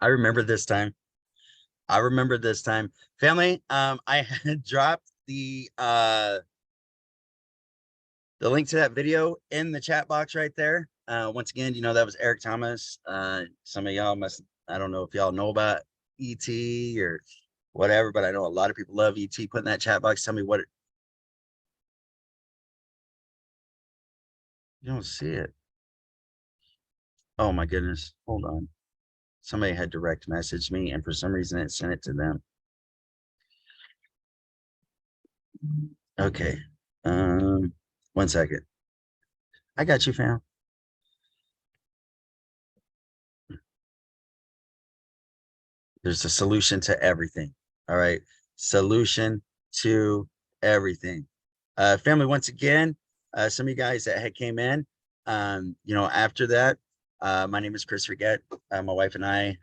I remember this time. I remember this time. Family, I had dropped the link to that video in the chat box right there. Once again, that was Eric Thomas. Some of y'all must, I don't know if y'all know about ET or whatever, but I know a lot of people love ET. Put in that chat box. Tell me what you don't see it. Oh my goodness. Hold on. Somebody had direct messaged me, and for some reason it sent it to them. Okay. Um, 1 second. I got you, fam. There's a solution to everything. All right. Solution to everything. Family, once again, some of you guys that had came in, after that, my name is Chris Reget. My wife and I,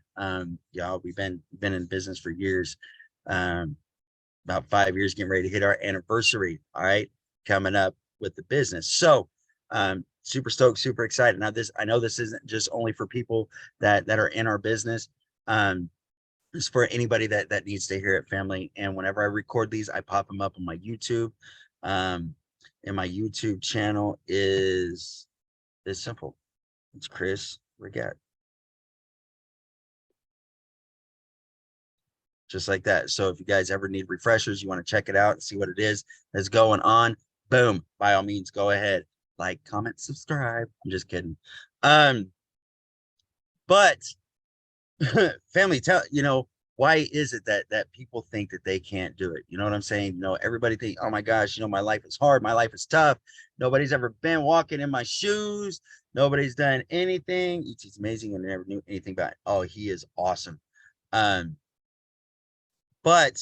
y'all, we've been in business for years. About 5 years, getting ready to hit our anniversary. All right, coming up with the business. So, super stoked, super excited. Now, I know this isn't just only for people that are in our business. It's for anybody that needs to hear it, family. And whenever I record these, I pop them up on my YouTube. Um, and my YouTube channel is simple. It's Chris Reget. Just like that. So if you guys ever need refreshers, you want to check it out and see what it is that's going on, boom, by all means, go ahead. Like, comment, subscribe. I'm just kidding. But family, why is it that people think that they can't do it? You know what I'm saying? Everybody think, oh my gosh, my life is hard, my life is tough. Nobody's ever been walking in my shoes. Nobody's done anything. It's amazing and never knew anything about it. Oh, he is awesome. Um, but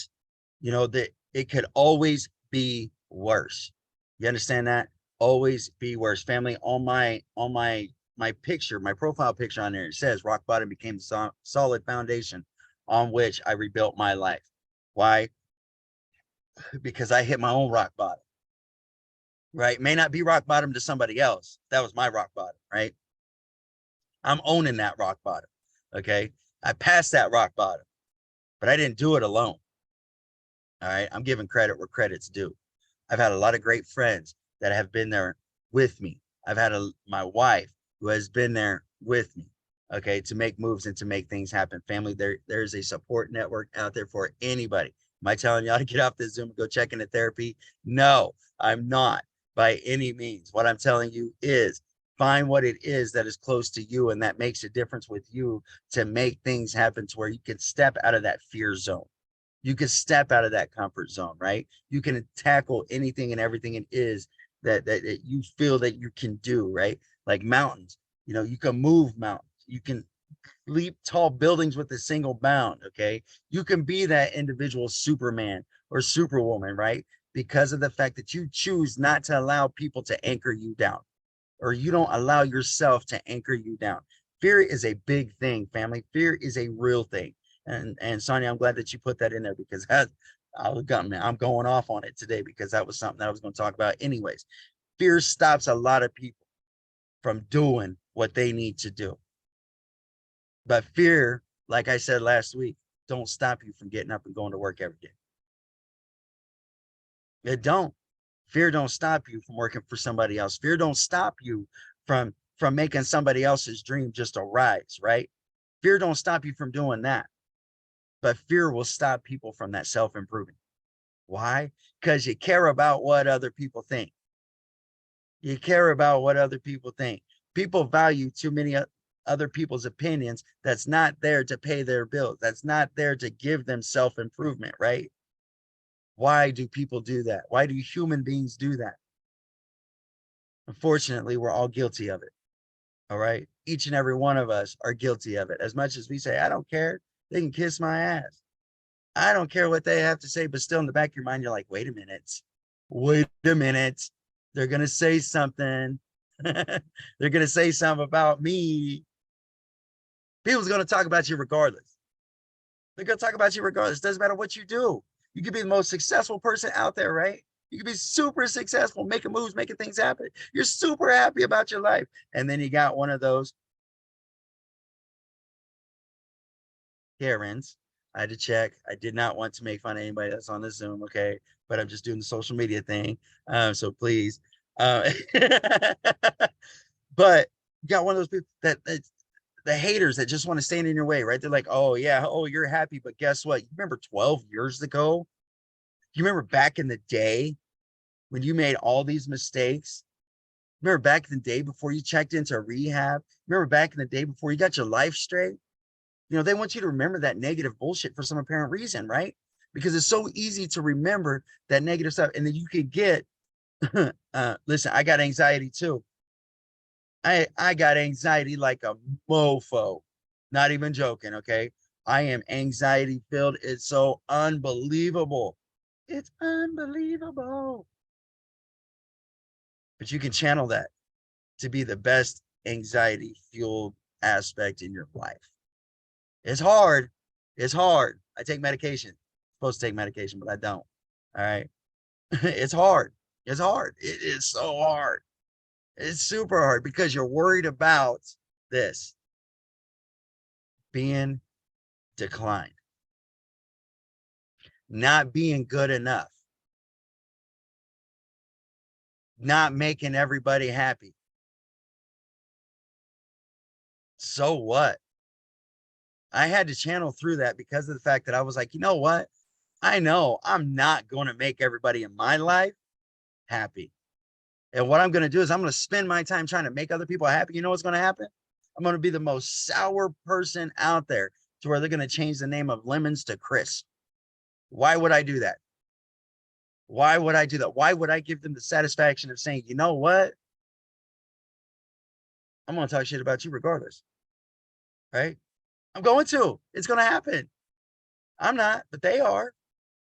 that it could always be worse. You understand that? Always be worse. Family, on my picture, my profile picture on there, it says rock bottom became the solid foundation on which I rebuilt my life. Why? Because I hit my own rock bottom. Right? May not be rock bottom to somebody else. That was my rock bottom, right? I'm owning that rock bottom. Okay. I passed that rock bottom, but I didn't do it alone. All right. I'm giving credit where credit's due. I've had a lot of great friends that have been there with me. I've had my wife who has been there with me, okay, to make moves and to make things happen. Family, there's a support network out there for anybody. Am I telling y'all to get off this Zoom and go check into therapy? No, I'm not by any means. What I'm telling you is find what it is that is close to you and that makes a difference with you to make things happen to where you can step out of that fear zone. You can step out of that comfort zone, right? You can tackle anything and everything it is that you feel that you can do, right? Like mountains, you can move mountains. You can leap tall buildings with a single bound, okay? You can be that individual Superman or Superwoman, right? Because of the fact that you choose not to allow people to anchor you down, or you don't allow yourself to anchor you down. Fear is a big thing, family. Fear is a real thing. And Sonia, I'm glad that you put that in there because I'm going off on it today because that was something that I was going to talk about anyways. Fear stops a lot of people from doing what they need to do. But fear, like I said last week, don't stop you from getting up and going to work every day. It don't. Fear don't stop you from working for somebody else. Fear don't stop you from making somebody else's dream just a rise, right? Fear don't stop you from doing that. But fear will stop people from that self-improving. Why? Because you care about what other people think. You care about what other people think. People value too many other people's opinions that's not there to pay their bills. That's not there to give them self-improvement, right? Why do people do that? Why do human beings do that? Unfortunately, we're all guilty of it. All right. Each and every one of us are guilty of it. As much as we say, I don't care, they can kiss my ass. I don't care what they have to say, but still in the back of your mind, you're like, wait a minute. Wait a minute. They're going to say something. They're going to say something about me. People's going to talk about you regardless. They're going to talk about you regardless. Doesn't matter what you do. You could be the most successful person out there, right? You could be super successful, making moves, making things happen. You're super happy about your life. And then you got one of those Karens. I had to check. I did not want to make fun of anybody that's on the Zoom, okay? But I'm just doing the social media thing. So please. Uh, but you got one of those people that the haters that just want to stand in your way, right? They're like, oh yeah, oh, you're happy, but guess what? You remember 12 years ago? You remember back in the day when you made all these mistakes? Remember back in the day before you checked into rehab? Remember back in the day before you got your life straight? They want you to remember that negative bullshit for some apparent reason, right? Because it's so easy to remember that negative stuff. And then you could get, listen, I got anxiety too. I got anxiety like a mofo. Not even joking, okay? I am anxiety filled. It's so unbelievable. It's unbelievable. But you can channel that to be the best anxiety fueled aspect in your life. It's hard. It's hard. I take medication. I'm supposed to take medication, but I don't. All right. It's hard. It's hard. It is so hard. It's super hard because you're worried about this being declined, not being good enough, not making everybody happy. So what? I had to channel through that because of the fact that I was like, you know what? I know I'm not going to make everybody in my life happy. And what I'm going to do is I'm going to spend my time trying to make other people happy. You know what's going to happen? I'm going to be the most sour person out there to where they're going to change the name of lemons to Chris. Why would I do that? Why would I do that? Why would I give them the satisfaction of saying, you know what? I'm going to talk shit about you regardless. Right? I'm going to. It's going to happen. I'm not, but they are.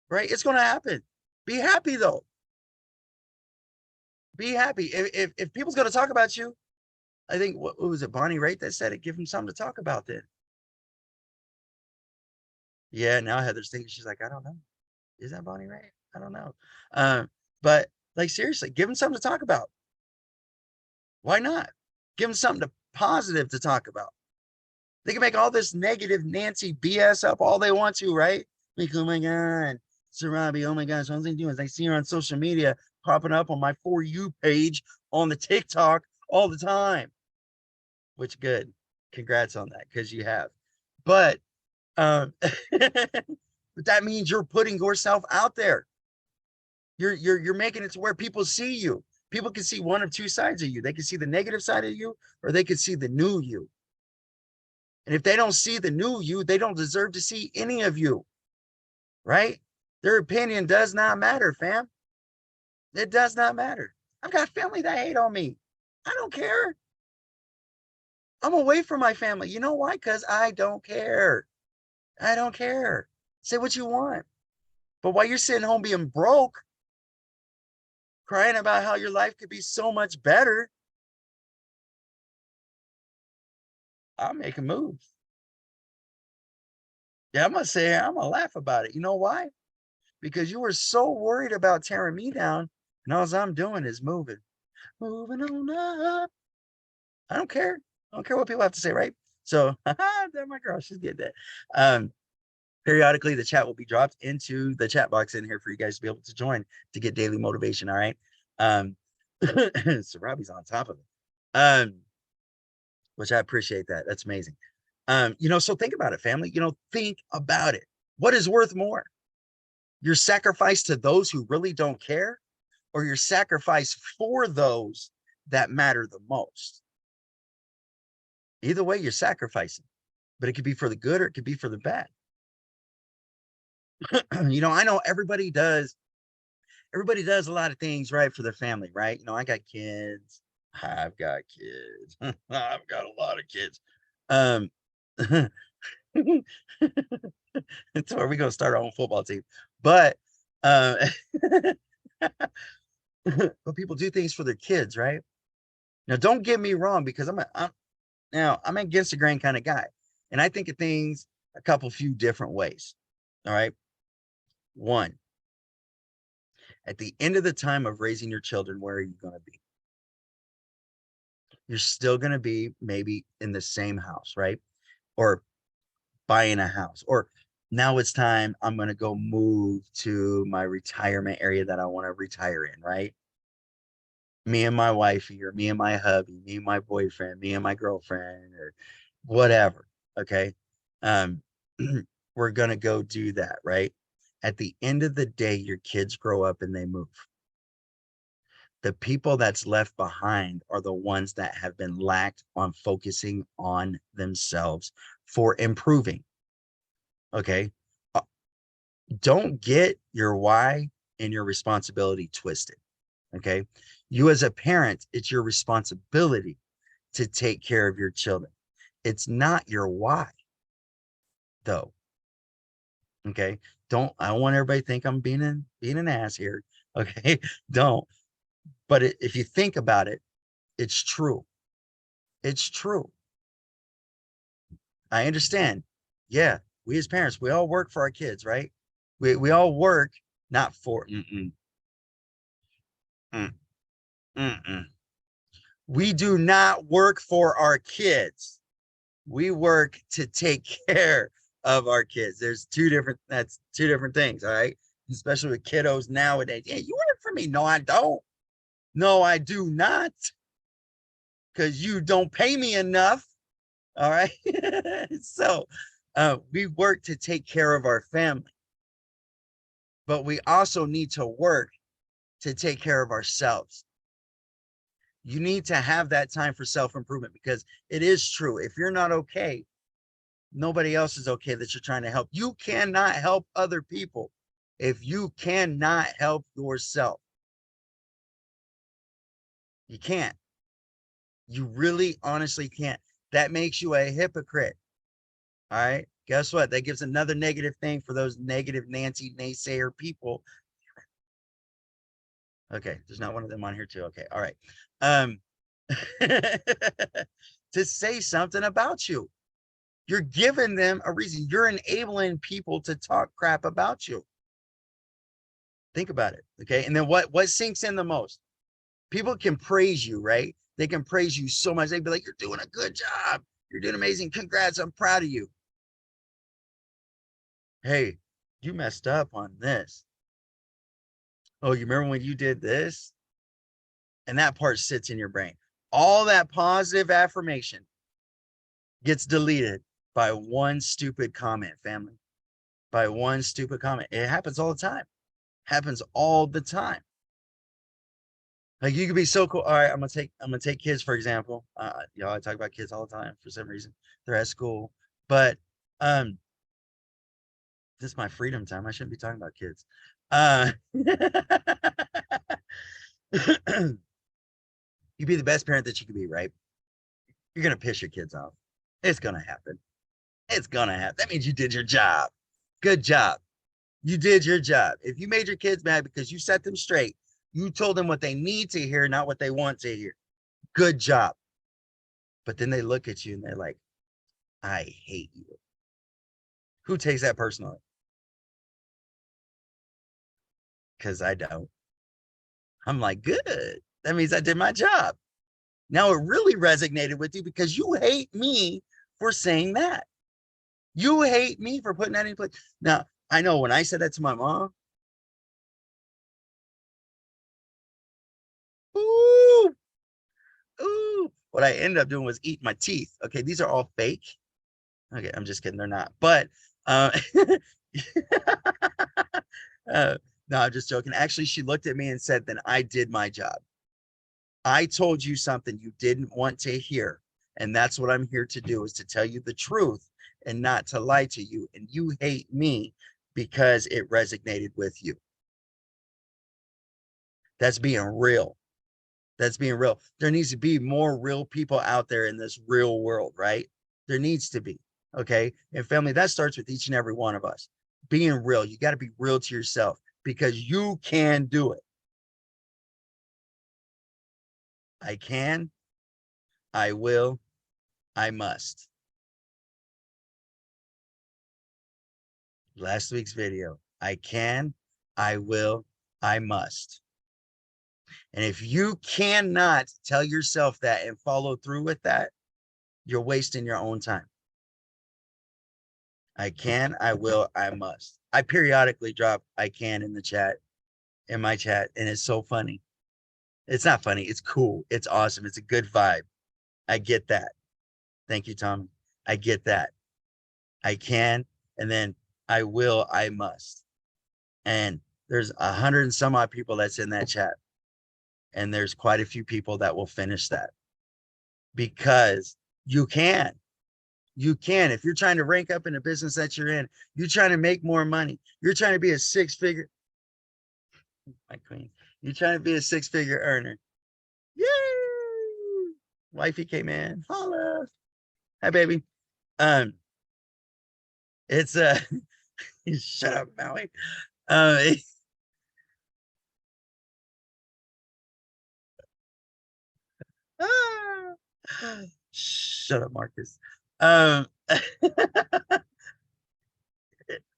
Right? It's going to happen. Be happy though. Be happy. If people's going to talk about you, I think what was it, Bonnie Raitt that said it? Give them something to talk about then. Yeah, now Heather's thinking, she's like, I don't know. Is that Bonnie Raitt? I don't know. But like seriously, give them something to talk about. Why not? Give them something positive to talk about. They can make all this negative Nancy BS up all they want to, right? Like, oh my God, Sarabi, oh my gosh, all they do is I see her on social media popping up on my For You page on the TikTok all the time. Which good. Congrats on that, because you have. But but that means you're putting yourself out there. You're making it to where people see you. People can see one of two sides of you. They can see the negative side of you, or they can see the new you. And if they don't see the new you, they don't deserve to see any of you. Right? Their opinion does not matter, fam. It does not matter. I've got family that hate on me. I don't care. I'm away from my family. You know why? Because I don't care. I don't care. Say what you want. But while you're sitting home being broke, crying about how your life could be so much better, I'll make a move. Yeah, I'm gonna say I'm gonna laugh about it. You know why? Because you were so worried about tearing me down, and all I'm doing is moving, moving on up. I don't care. I don't care what people have to say, right? So, that my girl, she's getting that. Periodically, the chat will be dropped into the chat box in here for you guys to be able to join to get daily motivation. All right. So Robbie's on top of it. Which I appreciate that. That's amazing. So think about it, family. Think about it. What is worth more? Your sacrifice to those who really don't care, or your sacrifice for those that matter the most? Either way, you're sacrificing, but it could be for the good or it could be for the bad. I know everybody does a lot of things right for their family, right? I got kids. I've got kids. I've got a lot of kids. Um, it's where we gonna start our own football team. But but people do things for their kids, right? Now, don't get me wrong, because I'm against the grain kind of guy, and I think of things a couple few different ways. All right. One, at the end of the time of raising your children, where are you going to be? You're still going to be maybe in the same house, right? Or buying a house, or now it's time, I'm going to go move to my retirement area that I want to retire in, right? Me and my wifey, or me and my hubby, me and my boyfriend, me and my girlfriend, or whatever. Okay. Um, we're going to go do that, right? At the end of the day, your kids grow up and they move. The people that's left behind are the ones that have been lacked on focusing on themselves for improving. Okay. Uh, Don't get your why and your responsibility twisted. Okay. You, as a parent, it's your responsibility to take care of your children. It's not your why, though. Okay. I don't want everybody to think I'm being an ass here. Okay. Don't. But if you think about it, it's true. It's true. I understand. Yeah, we as parents, we all work for our kids, right? We all work not for. Mm, mm. We do not work for our kids. We work to take care of our kids. That's two different things, all right? Especially with kiddos nowadays. Yeah, you work for me. No, I don't. No, I do not, because you don't pay me enough. All right. So we work to take care of our family, but we also need to work to take care of ourselves. You need to have that time for self-improvement, because it is true. If you're not okay, nobody else is okay that you're trying to help. You cannot help other people if you cannot help yourself. You can't. You really honestly can't. That makes you a hypocrite. All right. Guess what? That gives another negative thing for those negative Nancy naysayer people. Okay, there's not one of them on here too. Okay, all right. Um to say something about you. You're giving them a reason. You're enabling people to talk crap about you. Think about it. Okay. And then what sinks in the most? People can praise you, right? They can praise you so much. They'd be like, you're doing a good job. You're doing amazing. Congrats. I'm proud of you. Hey, you messed up on this. Oh, you remember when you did this? And that part sits in your brain. All that positive affirmation gets deleted by one stupid comment, family. By one stupid comment. It happens all the time. Happens all the time. Like, you could be so cool. All right, I'm gonna take kids for example. Y'all, I talk about kids all the time for some reason. They're at school, but um, this is my freedom time. I shouldn't be talking about kids. You be the best parent that you can be, right? You're gonna piss your kids off. It's gonna happen. It's gonna happen. That means you did your job. Good job. You did your job. If you made your kids mad because you set them straight, you told them what they need to hear, not what they want to hear. Good job. But then they look at you and they're like, I hate you. Who takes that personally? Because I don't. I'm like, good. That means I did my job. Now it really resonated with you because you hate me for saying that. You hate me for putting that in place. Now, I know when I said that to my mom, ooh, ooh, what I ended up doing was eat my teeth. Okay, these are all fake. Okay, I'm just kidding. They're not. But uh, no, I'm just joking. Actually, she looked at me and said, then I did my job. I told you something you didn't want to hear. And that's what I'm here to do, is to tell you the truth and not to lie to you. And you hate me because it resonated with you. That's being real. That's being real. There needs to be more real people out there in this real world, right? There needs to be. Okay. And family, that starts with each and every one of us being real. You got to be real to yourself, because you can do it. I can, I will, I must. Last week's video. I can, I will, I must. And if you cannot tell yourself that and follow through with that, you're wasting your own time. I can, I will, I must. I periodically drop I can in the chat, in my chat, and it's so funny. It's not funny. It's cool. It's awesome. It's a good vibe. I get that. Thank you, Tommy. I get that. I can, and then I will, I must. And there's 100 and some odd people that's in that chat. And there's quite a few people that will finish that because you can. You can. If you're trying to rank up in the business that you're in, you're trying to make more money. You're trying to be a six-figure, my queen. You're trying to be a six-figure earner. Yay! Wifey came in. Holla. Hi, baby. Um, it's shut up, Maui. Uh, shut up, Marcus. Um,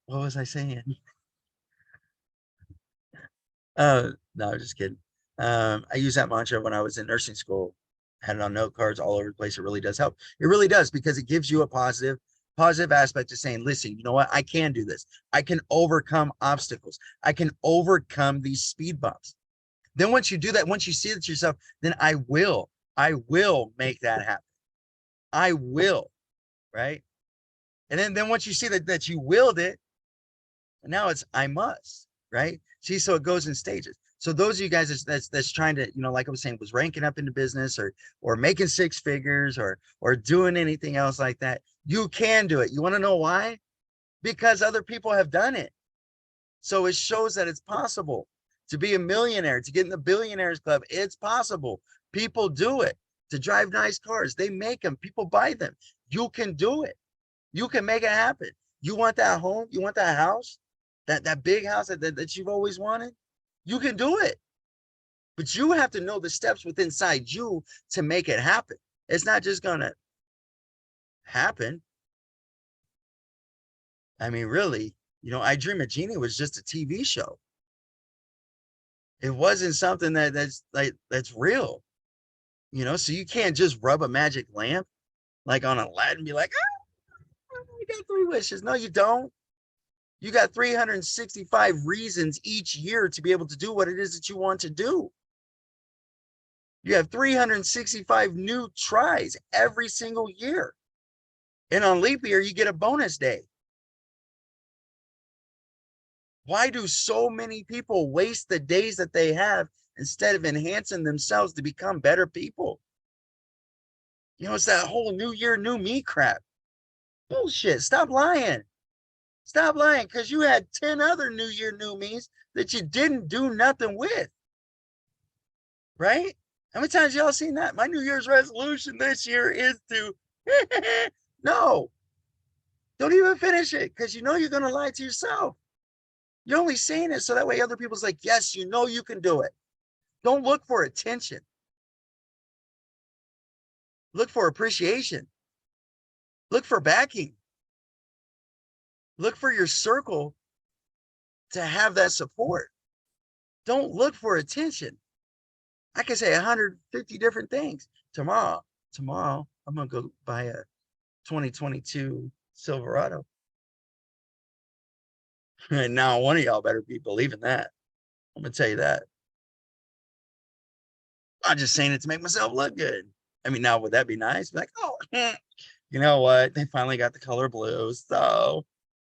what was I saying? No, I'm just kidding. I use that mantra when I was in nursing school. Had it on note cards all over the place. It really does help. It really does because it gives you a positive aspect of saying, listen, you know what? I can do this. I can overcome obstacles. I can overcome these speed bumps. Then once you do that, once you see it yourself, then I will make that happen. I will, right? And then once you see that you willed it, now it's I must, right? See, so it goes in stages. So those of you guys that's trying to, like I was saying, was ranking up into business or making six figures or doing anything else like that, you can do it. You want to know why? Because other people have done it. So it shows that it's possible to be a millionaire, to get in the billionaires club. It's possible. People do it. To drive nice cars, they make them. People buy them. You can do it. You can make it happen. You want that home? You want that house? That big house that you've always wanted? You can do it. But you have to know the steps within inside you to make it happen. It's not just gonna happen. I mean, really, I Dream of Genie was just a TV show. It wasn't something that's real, so you can't just rub a magic lamp like on Aladdin and be like, I got 3 wishes. No, you don't. You got 365 reasons each year to be able to do what it is that you want to do. You have 365 new tries every single year. And on leap year, you get a bonus day. Why do so many people waste the days that they have instead of enhancing themselves to become better people? It's that whole new year, new me crap. Bullshit. Stop lying. Stop lying because you had 10 other new year, new me's that you didn't do nothing with. Right? How many times y'all seen that? My New Year's resolution this year is to no, don't even finish it because you're going to lie to yourself. You're only saying it so that way other people's like, yes, you can do it. Don't look for attention. Look for appreciation. Look for backing. Look for your circle to have that support. Don't look for attention. I can say 150 different things. Tomorrow, I'm going to go buy a 2022 Silverado. And now one of y'all better be believing that. I'm going to tell you that. I'm just saying it to make myself look good. I mean, now would that be nice? Like, oh, you know what? They finally got the color blue. So,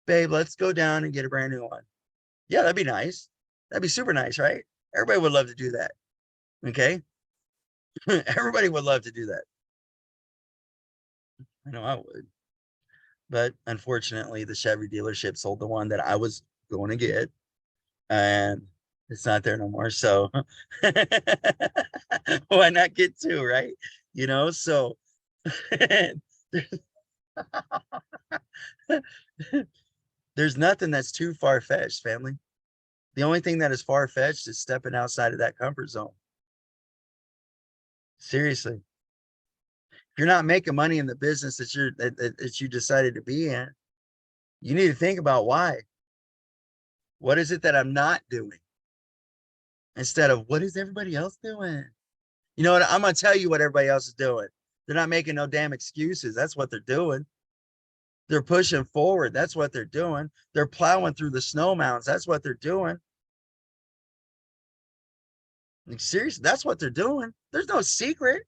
babe, let's go down and get a brand new one. Yeah, that'd be nice. That'd be super nice, right? Everybody would love to do that. Okay. Everybody would love to do that. I know I would. But unfortunately, the Chevy dealership sold the one that I was going to get, and it's not there no more. So why not get two, right? So there's nothing that's too far-fetched, family. The only thing that is far-fetched is stepping outside of that comfort zone. Seriously. If you're not making money in the business that you decided to be in, you need to think about why. What is it that I'm not doing? Instead of what is everybody else doing? You know what? I'm gonna tell you what everybody else is doing. They're not making no damn excuses. That's what they're doing. They're pushing forward. That's what they're doing. They're plowing through the snow mountains. That's what they're doing. Like, seriously, that's what they're doing. There's no secret.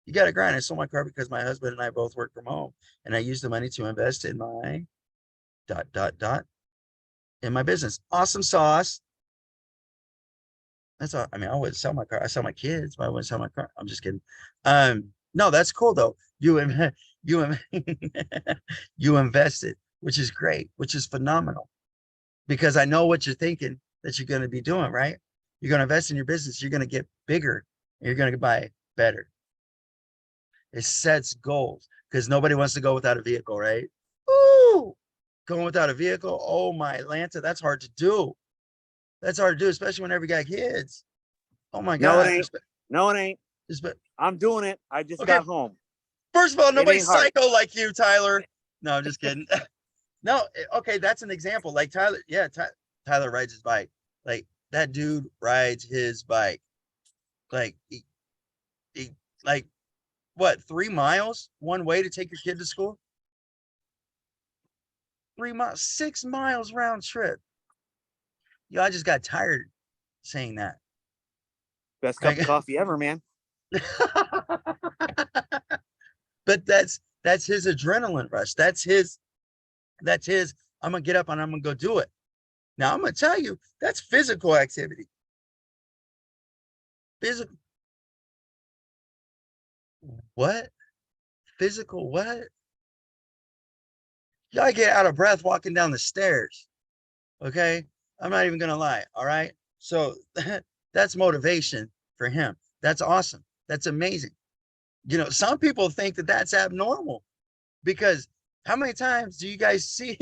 You got to grind. I sold my car because my husband and I both work from home, and I use the money to invest in my in my business. Awesome sauce. That's all. I mean, I wouldn't sell my car. I sell my kids, but I wouldn't sell my car. I'm just kidding. No, that's cool though. You you invested, which is great, which is phenomenal, because I know what you're thinking that you're going to be doing, right? You're going to invest in your business. You're going to get bigger. And you're going to buy better. It sets goals because nobody wants to go without a vehicle, right? Ooh, going without a vehicle. Oh my Atlanta, that's hard to do. That's hard to do, especially whenever you got kids. Oh my No, it God. ain't. No, it ain't. I'm doing it. I just got home. First of all, nobody's psycho like you, Tyler. No, I'm just kidding. No, okay, that's an example. Like Tyler, yeah, Tyler rides his bike. Like that dude rides his bike. Like he like what, 3 miles one way to take your kid to school? 3 miles, 6 miles round trip. I just got tired saying that. Best cup of coffee ever, man. But that's his adrenaline rush. That's his, I'm gonna get up and I'm gonna go do it. Now I'm gonna tell you, that's physical activity. Physical. What? Physical what? Y'all get out of breath walking down the stairs. Okay. I'm not even gonna lie. All right. So that's motivation for him. That's awesome. That's amazing. Some people think that that's abnormal, because how many times do you guys see,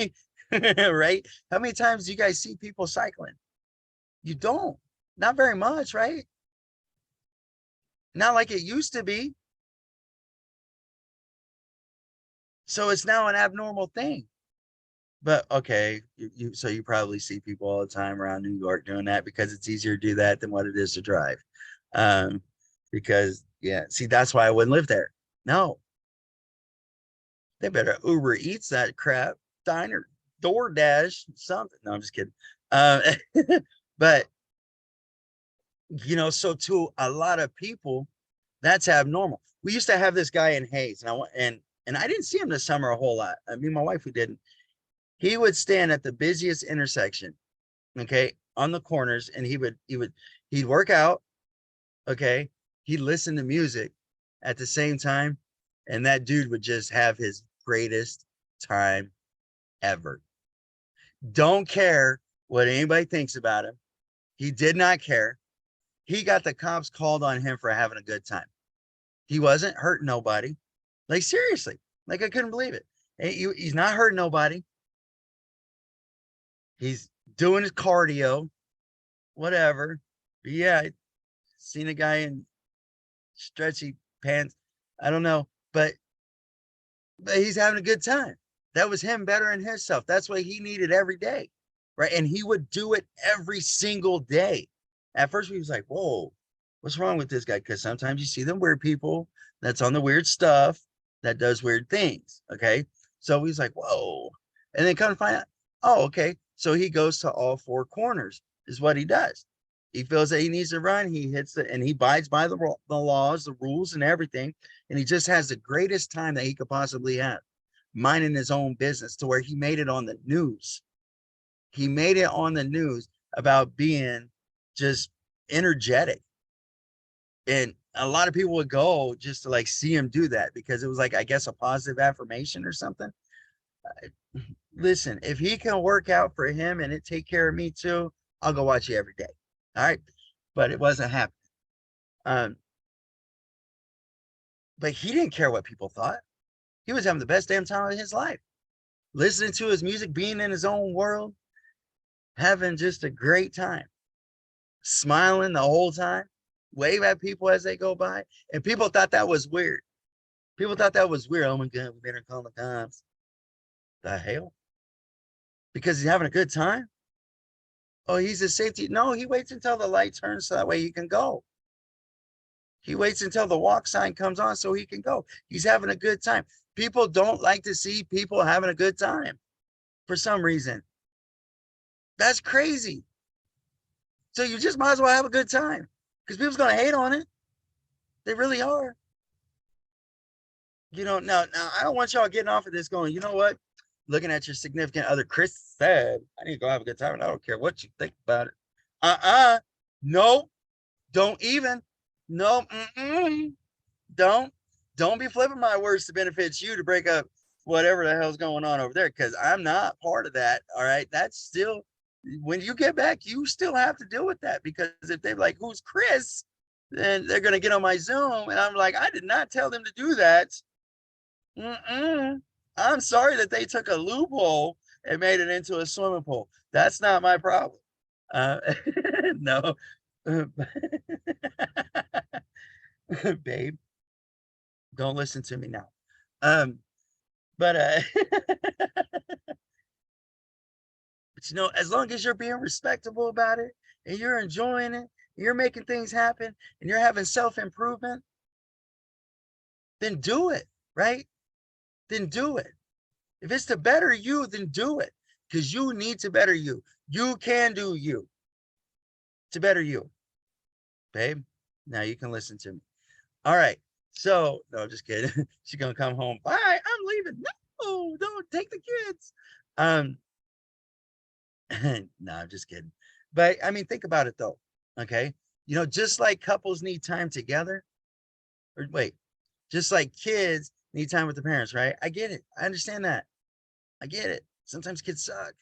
right? How many times do you guys see people cycling? You don't. Not very much, right? Not like it used to be. So it's now an abnormal thing. But okay, so you probably see people all the time around New York doing that because it's easier to do that than what it is to drive. Because yeah, see, that's why I wouldn't live there. No, they better Uber Eats that crap, Diner, DoorDash, something. No, I'm just kidding. But so to a lot of people, that's abnormal. We used to have this guy in Hayes, and I didn't see him this summer a whole lot. I mean, my wife, we didn't. He would stand at the busiest intersection, okay, on the corners, and he'd work out, okay, he'd listen to music at the same time, and that dude would just have his greatest time ever. Don't care what anybody thinks about him. He did not care. He got the cops called on him for having a good time. He wasn't hurting nobody. Like, seriously, like, I couldn't believe it. He's not hurting nobody. He's doing his cardio, whatever. But yeah, I seen a guy in stretchy pants. I don't know, but he's having a good time. That was him bettering himself. That's what he needed every day, right? And he would do it every single day. At first, we was like, "Whoa, what's wrong with this guy?" Because sometimes you see them weird people that's on the weird stuff that does weird things. Okay, so he's like, "Whoa," and then come to find out, oh, okay. So he goes to all 4 corners, is what he does. He feels that he needs to run. He hits it, and he abides by the laws, the rules, and everything. And he just has the greatest time that he could possibly have, minding his own business, to where he made it on the news. He made it on the news about being just energetic. And a lot of people would go just to like see him do that, because it was like, I guess, a positive affirmation or something. Listen, if he can work out for him and it take care of me too, I'll go watch you every day. All right. But it wasn't happening. But he didn't care what people thought. He was having the best damn time of his life, listening to his music, being in his own world, having just a great time, smiling the whole time, wave at people as they go by. And people thought that was weird. People thought that was weird. Oh my God, we better call the cops. The hell? Because he's having a good time? Oh, he's a safety. No, he waits until the light turns so that way he can go. He waits until the walk sign comes on so he can go. He's having a good time. People don't like to see people having a good time for some reason. That's crazy. So you just might as well have a good time because people's going to hate on it. They really are. Now I don't want y'all getting off of this going, you know what? Looking at your significant other, Chris said, I need to go have a good time and I don't care what you think about it. No, don't even. No, don't. Don't be flipping my words to benefit you to break up whatever the hell's going on over there because I'm not part of that. All right. That's still, when you get back, you still have to deal with that because if they're like, who's Chris? Then they're going to get on my Zoom. And I'm like, I did not tell them to do that. I'm sorry that they took a loophole and made it into a swimming pool. That's not my problem. No, babe, don't listen to me now. But but as long as you're being respectable about it and you're enjoying it, you're making things happen, and you're having self-improvement, then do it, right? Then do it. If it's to better you, then do it because you need to better you. You can do you to better you, babe. Now you can listen to me. All right. So, no, just kidding. She's going to come home. Bye. I'm leaving. No, don't take the kids. No, I'm just kidding. But I mean, think about it though. Okay. Just like couples need time together, or wait, just like kids need time with the parents, right? I get it. I understand that. I get it. Sometimes kids suck.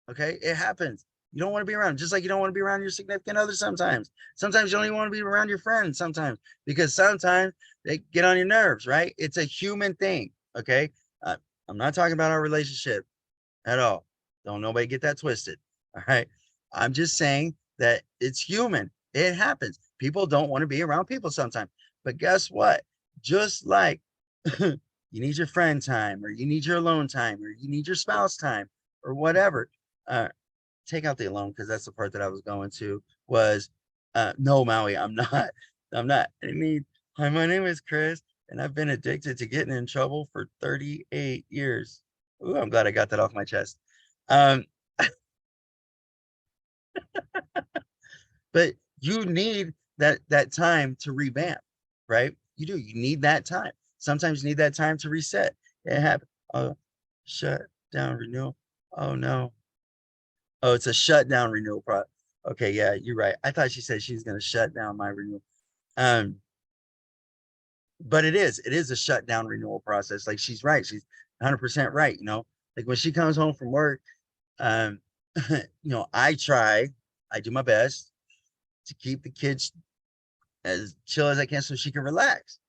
Okay. It happens. You don't want to be around, just like you don't want to be around your significant other sometimes. Sometimes you don't even want to be around your friends sometimes because sometimes they get on your nerves, right? It's a human thing. Okay. I'm not talking about our relationship at all. Don't nobody get that twisted. All right. I'm just saying that it's human. It happens. People don't want to be around people sometimes. But guess what? Just like you need your friend time, or you need your alone time, or you need your spouse time, or whatever. Take out the alone because that's the part that I was going to was no, Maui, I'm not. I'm not. I mean, hi, my name is Chris, and I've been addicted to getting in trouble for 38 years. Ooh, I'm glad I got that off my chest. Um, but you need that time to revamp, right? You do. You need that time. Sometimes you need that time to reset. It happened. Oh, shut down renewal. Oh no. Oh, it's a shutdown renewal process. Okay, yeah, you're right. I thought she said she was going to shut down my renewal. Um, but it is a shutdown renewal process. Like she's right. She's 100% right. Like when she comes home from work, um, I do my best to keep the kids as chill as I can so she can relax,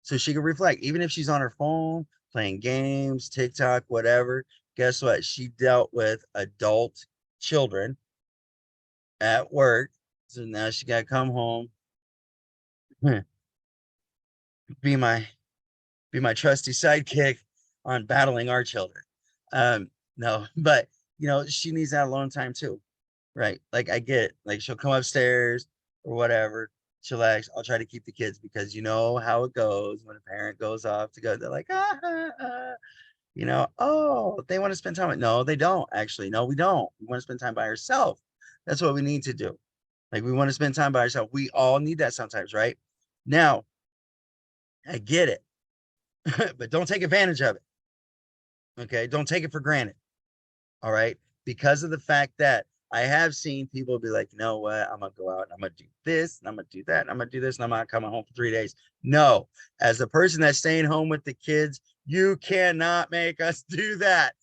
so she can reflect. Even if she's on her phone, playing games, TikTok, whatever, guess what? She dealt with adult children at work. So now she got to come home, be my be my trusty sidekick on battling our children. No, but she needs that alone time too, right? Like I get it. Like she'll come upstairs or whatever, chillax. I'll try to keep the kids because you know how it goes when a parent goes off to go. They're like, oh, they want to spend time with. No, they don't actually. No, we don't. We want to spend time by ourselves. That's what we need to do. Like we want to spend time by ourselves. We all need that sometimes, right? Now, I get it, but don't take advantage of it. Okay, don't take it for granted. All right, because of the fact that I have seen people be like, you know what, I'm gonna go out and I'm gonna do this and I'm gonna do that and I'm gonna do this and I'm not coming home for 3 days. No, as the person that's staying home with the kids, you cannot make us do that.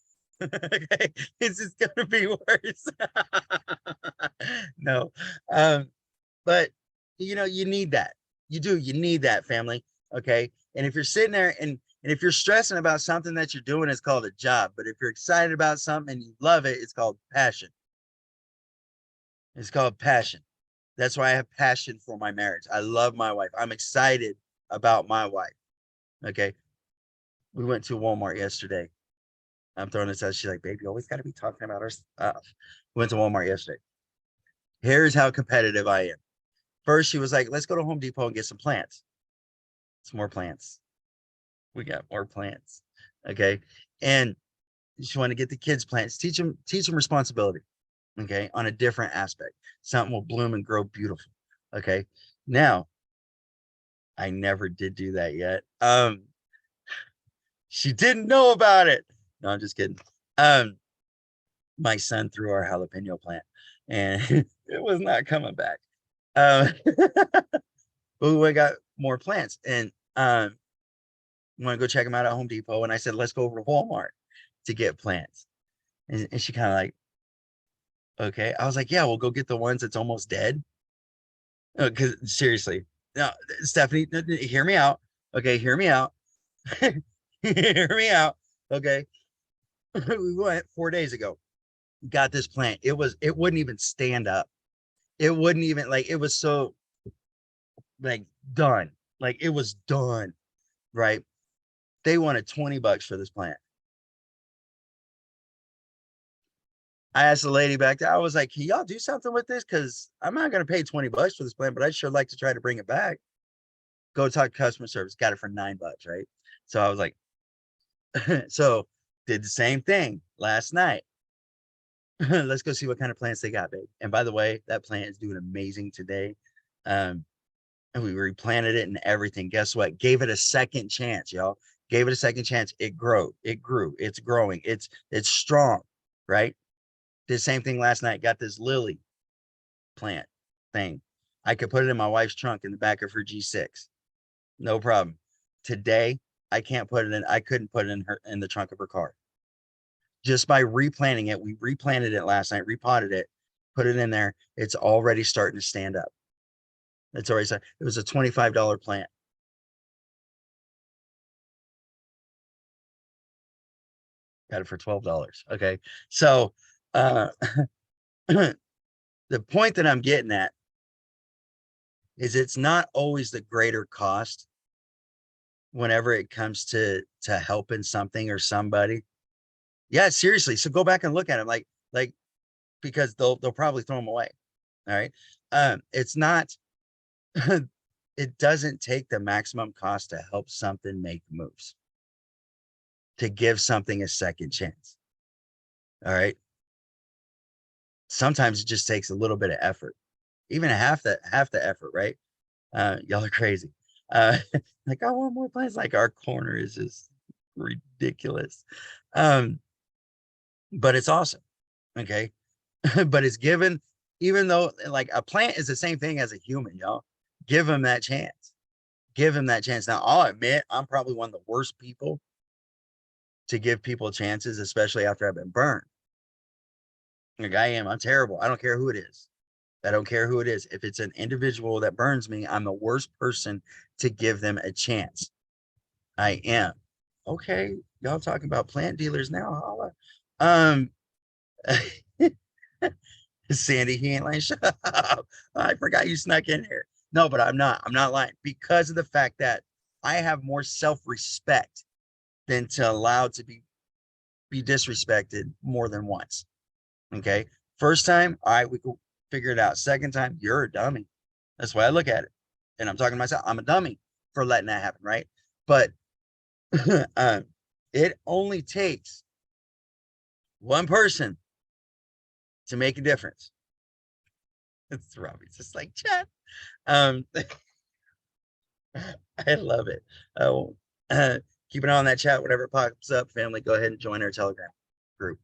Okay, it's just gonna be worse. No, but you need that. You do. You need that, family. Okay. And if you're sitting there and if you're stressing about something that you're doing, it's called a job. But if you're excited about something and you love it, it's called passion. It's called passion. That's why I have passion for my marriage. I love my wife. I'm excited about my wife. Okay. We went to Walmart yesterday. I'm throwing this out. She's like, baby, you always got to be talking about our stuff. We went to Walmart yesterday. Here's how competitive I am. First, she was like, let's go to Home Depot and get some plants. Some more plants. We got more plants. Okay. And she wanted to get the kids plants, teach them responsibility. Okay. On a different aspect. Something will bloom and grow beautiful. Okay. Now, I never did do that yet. She didn't know about it. No, I'm just kidding. Um, my son threw our jalapeno plant and it was not coming back. But we got more plants and want to go check them out at Home Depot. And I said, let's go over to Walmart to get plants. And she kind of like, okay. I was like, yeah, we'll go get the ones that's almost dead. Because seriously, no, Stephanie, hear me out. Okay, hear me out. Hear me out. Okay. We went 4 days ago. Got this plant. It wouldn't even stand up. It wouldn't even like it was so like done. Like it was done. Right. They wanted $20 for this plant. I asked the lady back there, I was like, can y'all do something with this? Because I'm not going to pay $20 for this plant, but I'd sure like to try to bring it back. Go talk to customer service, got it for $9, right? So I was like, so did the same thing last night. Let's go see what kind of plants they got, babe. And by the way, that plant is doing amazing today. And we replanted it and everything. Guess what? Gave it a second chance, y'all. Gave it a second chance. It grew. It grew. It's growing. It's strong, right? Did the same thing last night. Got this lily plant thing. I could put it in my wife's trunk in the back of her G6. No problem. Today, I can't put it in. I couldn't put it in the trunk of her car. Just by replanting it, we replanted it last night, repotted it, put it in there. It's already starting to stand up. It's already started. It was a $25 plant. Got it for $12. Okay. So the point that I'm getting at is it's not always the greater cost whenever it comes to helping something or somebody. Yeah, seriously. So go back and look at them like because they'll probably throw them away. All right. It's not it doesn't take the maximum cost to help something make moves, to give something a second chance. All right. Sometimes it just takes a little bit of effort, even half the effort, right? Y'all are crazy. Uh, like I want more plants. Like our corner is just ridiculous. Um, but it's awesome. Okay. But it's given, even though like a plant is the same thing as a human, y'all. Give them that chance. Give him that chance. Now, I'll admit I'm probably one of the worst people to give people chances, especially after I've been burned. Like I am, I'm terrible. I don't care who it is. I don't care who it is. If it's an individual that burns me, I'm the worst person to give them a chance. I am. Okay, y'all talking about plant dealers now, holla. Um, Sandy, he ain't like, shut up. I forgot you snuck in here. No, but I'm not. I'm not lying because of the fact that I have more self-respect than to allow to be disrespected more than once. Okay. First time, all right, we could figure it out. Second time, you're a dummy. That's why I look at it. And I'm talking to myself, I'm a dummy for letting that happen, right? But um, it only takes one person to make a difference. It's Robbie's just like chat. Um, I love it. Oh, keep an eye on that chat. Whatever pops up, family, go ahead and join our Telegram group.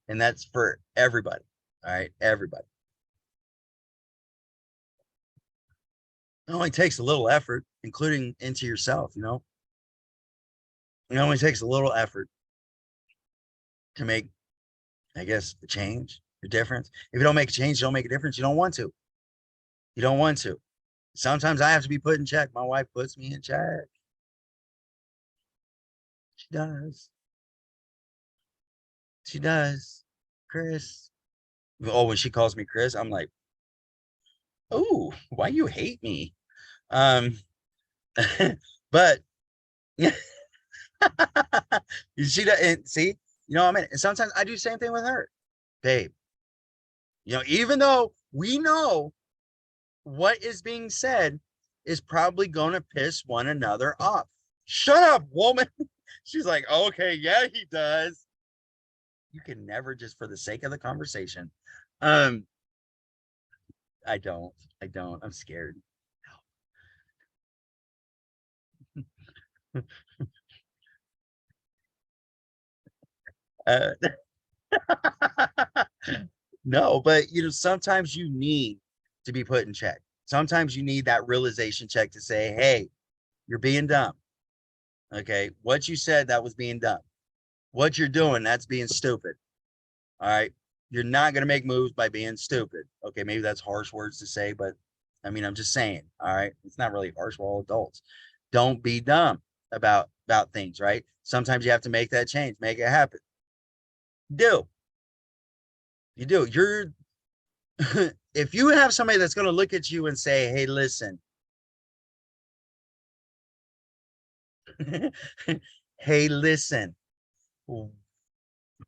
And that's for everybody. All right, everybody. It only takes a little effort, including into yourself, you know. It only takes a little effort to make, I guess, a change, a difference. If you don't make a change, you don't make a difference. You don't want to. You don't want to. Sometimes I have to be put in check. My wife puts me in check. She does. She does. Chris. Oh, when she calls me Chris, I'm like, oh, why you hate me? Um, but she doesn't see, you know what I mean? And sometimes I do the same thing with her, babe. You know, even though we know what is being said is probably going to piss one another off. Shut up, woman. She's like, okay, yeah, he does. You can never just for the sake of the conversation. Um, I don't. I don't. I'm scared. Uh, no, but sometimes you need to be put in check. Sometimes you need that realization check to say, hey, you're being dumb. Okay. What you said, that was being dumb. What you're doing, that's being stupid. All right. You're not going to make moves by being stupid. Okay. Maybe that's harsh words to say, but I mean, I'm just saying. All right. It's not really harsh. We're all adults. Don't be dumb about things, right? Sometimes you have to make that change, make it happen. Do you do? You're if you have somebody that's going to look at you and say, hey, listen, hey, listen,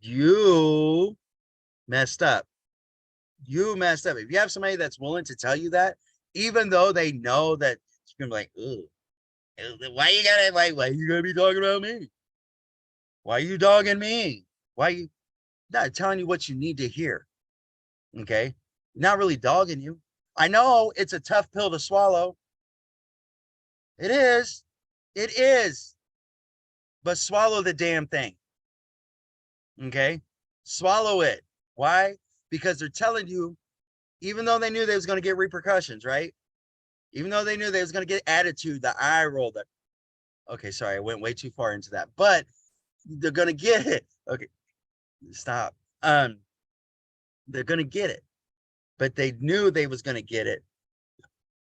you messed up. You messed up. If you have somebody that's willing to tell you that, even though they know that you're gonna be like, why you gotta be talking about me? Why are you dogging me? Why you not telling you what you need to hear? Okay. Not really dogging you. I know it's a tough pill to swallow. It is. It is. But swallow the damn thing. Okay. Swallow it. Why? Because they're telling you, even though they knew they was going to get repercussions, right? Even though they knew they was going to get attitude, the eye roll, that okay, sorry, I went way too far into that, but they're going to get it. Okay, stop. They're going to get it, but they knew they was going to get it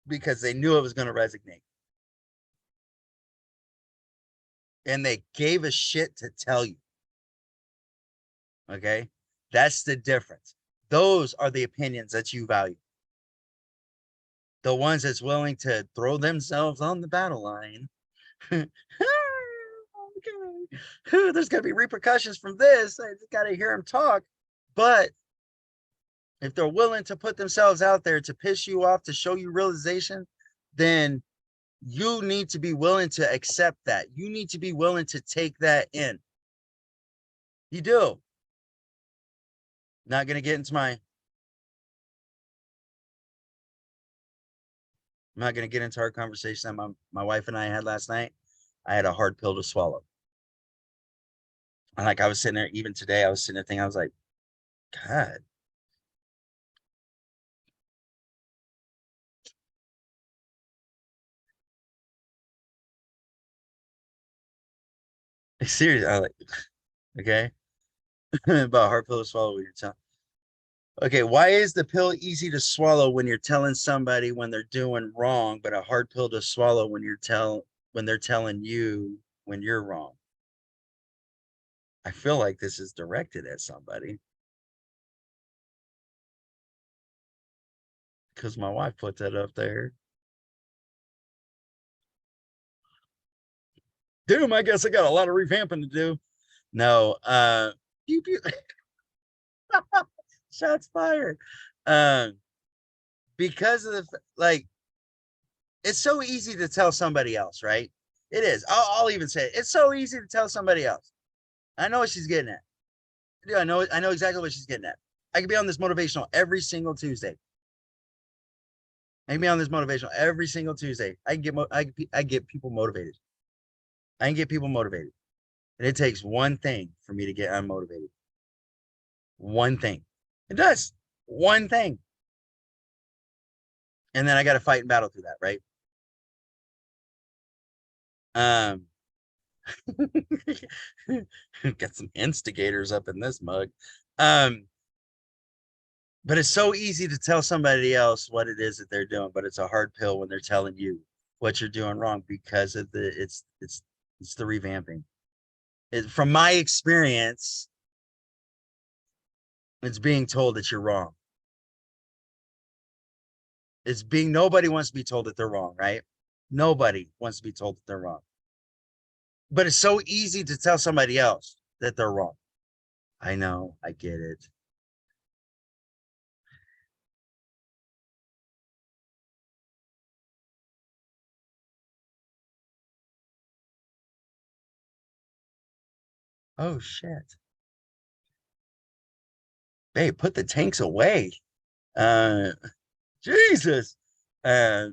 because they knew it was going to resonate. And they gave a shit to tell you. Okay. That's the difference. Those are the opinions that you value. The ones that's willing to throw themselves on the battle line. Okay. There's going to be repercussions from this. I just got to hear them talk. But if they're willing to put themselves out there to piss you off, to show you realization, then you need to be willing to accept that. You need to be willing to take that in. You do. Not going to get into my, I'm not going to get into our conversation that my wife and I had last night. I had a hard pill to swallow. And like I was sitting there, even today, I was sitting there thinking, I was like, God, seriously. I was like, okay. About hard pill to swallow when you're telling. Okay, why is the pill easy to swallow when you're telling somebody when they're doing wrong, but a hard pill to swallow when they're telling you when you're wrong? I feel like this is directed at somebody because my wife put that up there. Doom, I guess I got a lot of revamping to do. No, pew, pew. Shots fired. Um, because of like, it's so easy to tell somebody else, right? It is. I'll even say it. It's so easy to tell somebody else. I know what she's getting at. Yeah, I know exactly what she's getting at. I can be on this motivational every single Tuesday. I can be on this motivational every single Tuesday. I get people motivated. I can get people motivated. And it takes one thing for me to get unmotivated. One thing. It does. One thing. And then I got to fight and battle through that, right? Um, got some instigators up in this mug. Um, but it's so easy to tell somebody else what it is that they're doing, but it's a hard pill when they're telling you what you're doing wrong because of it's the revamping. From my experience, it's being told that you're wrong. It's being nobody wants to be told that they're wrong, right? Nobody wants to be told that they're wrong. But it's so easy to tell somebody else that they're wrong. I know, I get it. Oh shit. Babe, put the tanks away. Uh Jesus. Uh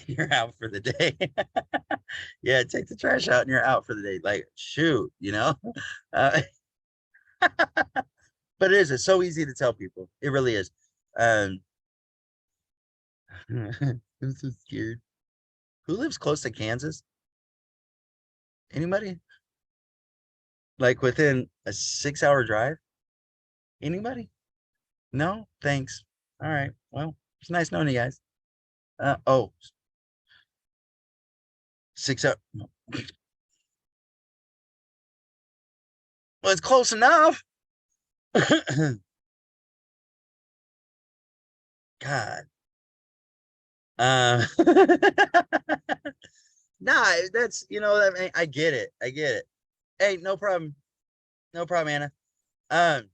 you're out for the day. Yeah, take the trash out and you're out for the day. Like, shoot, you know? Uh, but it's so easy to tell people. It really is. Um, I'm so scared. Who lives close to Kansas? Anybody? Like within a 6 hour drive? Anybody? No? Thanks. All right. Well, it's nice knowing you guys. Oh, 6 hours. Well, it's close enough. God. Uh, nah, that's I get it. I get it. Hey, no problem. No problem, Anna. Um,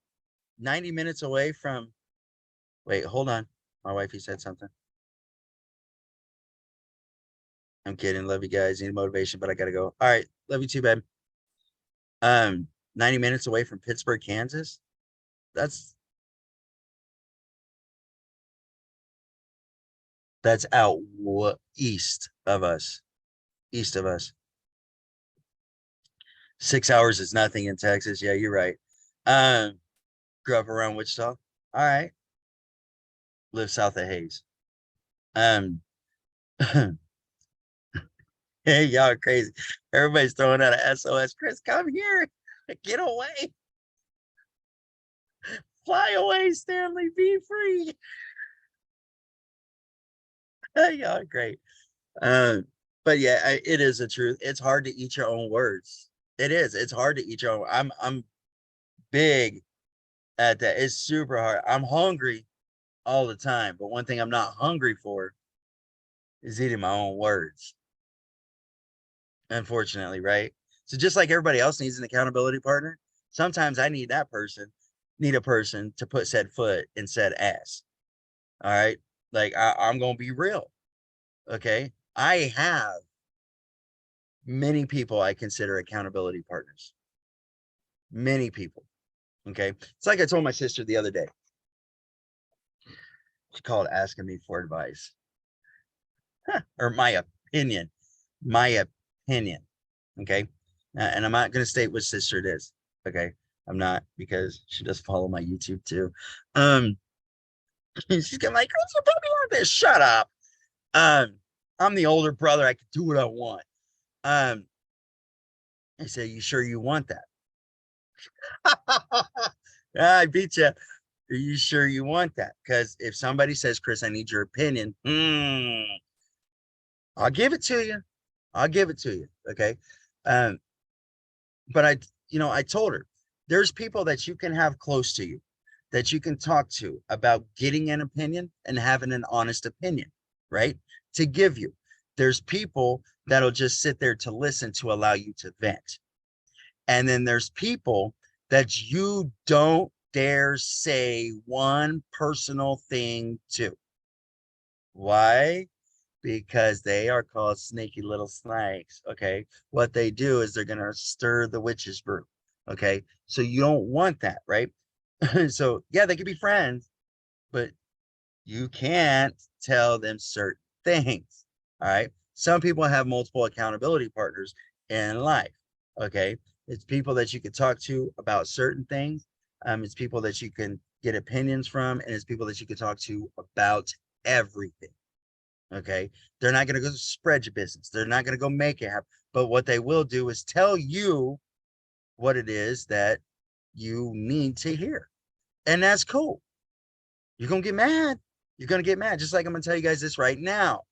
90 minutes away from wait, hold on. My wifey said something. I'm kidding. Love you guys. Need motivation, but I gotta go. All right. Love you too, babe. 90 minutes away from Pittsburgh, Kansas. That's out east of us. East of us. 6 hours is nothing in Texas. Yeah, you're right. Um, grew up around Wichita. All right. Live south of Hayes. Um, hey, y'all are crazy. Everybody's throwing out a SOS. Chris, come here. Get away. Fly away, Stanley. Be free. Y'all are great. But yeah, it is the truth. It's hard to eat your own words. It is. It's hard to eat your own. I'm big at that. It's super hard. I'm hungry all the time, but one thing I'm not hungry for is eating my own words. Unfortunately, right? So just like everybody else needs an accountability partner, sometimes I need need a person to put said foot in said ass. All right. Like I'm gonna be real. Okay. I have many people I consider accountability partners. Many people. Okay. It's like I told my sister the other day. She called asking me for advice or my opinion. My opinion. Okay. And I'm not going to state which sister it is. Okay. I'm not because she does follow my YouTube too. Um, she's gonna like, what's your puppy like this? Shut up. I'm the older brother. I can do what I want. Um, I said, you sure you want that? I beat you. Are you sure you want that? Because if somebody says, Chris, I need your opinion, I'll give it to you. I'll give it to you. Okay. Um, but I told her there's people that you can have close to you that you can talk to about getting an opinion and having an honest opinion, right? To give you. There's people that'll just sit there to listen to allow you to vent. And then there's people that you don't dare say one personal thing to. Why? Because they are called snaky little snakes. Okay. What they do is they're going to stir the witch's brew. Okay. So you don't want that, right? So, yeah, they could be friends, but you can't tell them certain things. All right. Some people have multiple accountability partners in life. Okay. It's people that you can talk to about certain things. It's people that you can get opinions from, and it's people that you can talk to about everything. Okay. They're not going to go spread your business. They're not going to go make it happen. But what they will do is tell you what it is that you need to hear. And that's cool. You're going to get mad. You're going to get mad. Just like I'm going to tell you guys this right now.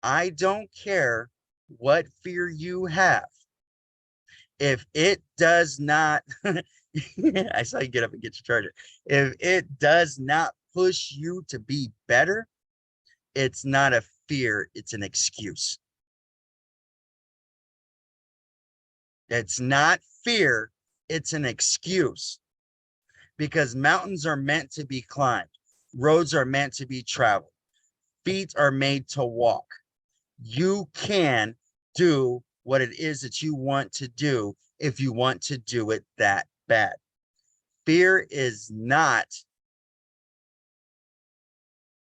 I don't care what fear you have. If it does not, I saw you get up and get your charger. If it does not push you to be better, it's not a fear, it's an excuse. It's not fear, it's an excuse. Because mountains are meant to be climbed, roads are meant to be traveled, feet are made to walk. You can do what it is that you want to do if you want to do it that bad. Fear is not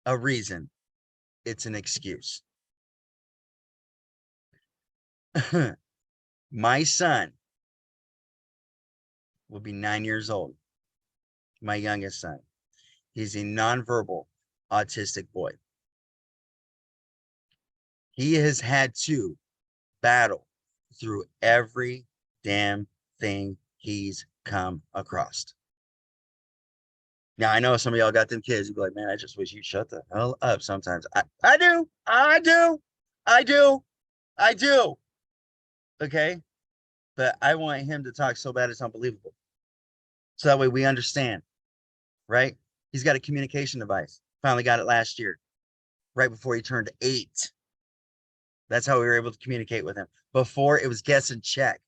a reason, it's an excuse. My son will be 9 years old. My youngest son. He's a nonverbal autistic boy. He has had to battle through every damn thing he's come across. Now, I know some of y'all got them kids who be like, man, I just wish you'd shut the hell up sometimes. I do. Okay. But I want him to talk so bad it's unbelievable. So that way we understand, right? He's got a communication device. Finally got it last year, right before he turned 8. That's how we were able to communicate with him. Before, it was guess and check.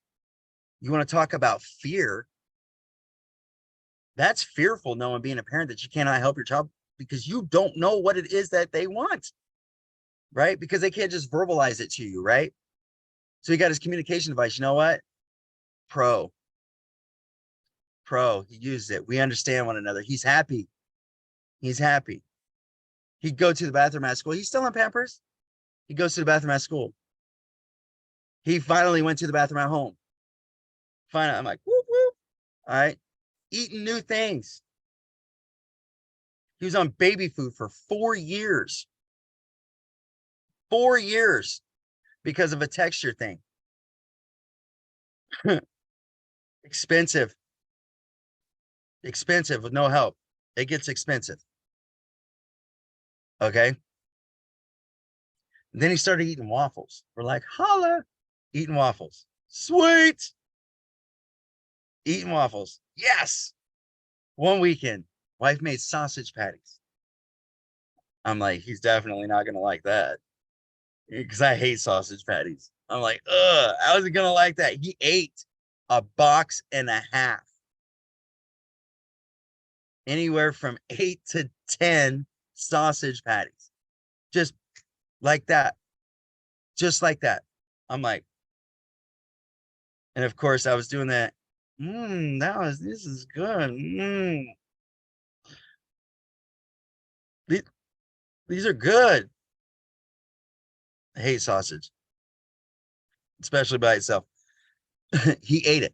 You want to talk about fear? That's fearful, knowing being a parent that you cannot help your child because you don't know what it is that they want, right? Because they can't just verbalize it to you, right? So he got his communication device. You know what? Pro. He used it. We understand one another. He's happy. He'd go to the bathroom at school. He's still in Pampers. He goes to the bathroom at school. He finally went to the bathroom at home. Finally, I'm like, whoop, whoop. All right. Eating new things. He was on baby food for 4 years. 4 years because of a texture thing. Expensive with no help. It gets expensive. Okay. And then he started eating waffles. We're like, holla, eating waffles. Sweet. Eating waffles. Yes. One weekend, wife made sausage patties. I'm like, he's definitely not going to like that because I hate sausage patties. I'm like, ugh, how is he going to like that? He ate a box and a half. Anywhere from 8 to 10 sausage patties. Just like that. Just like that. I'm like, and of course I was doing that. This is good. These are good. I hate sausage, especially by itself. He ate it.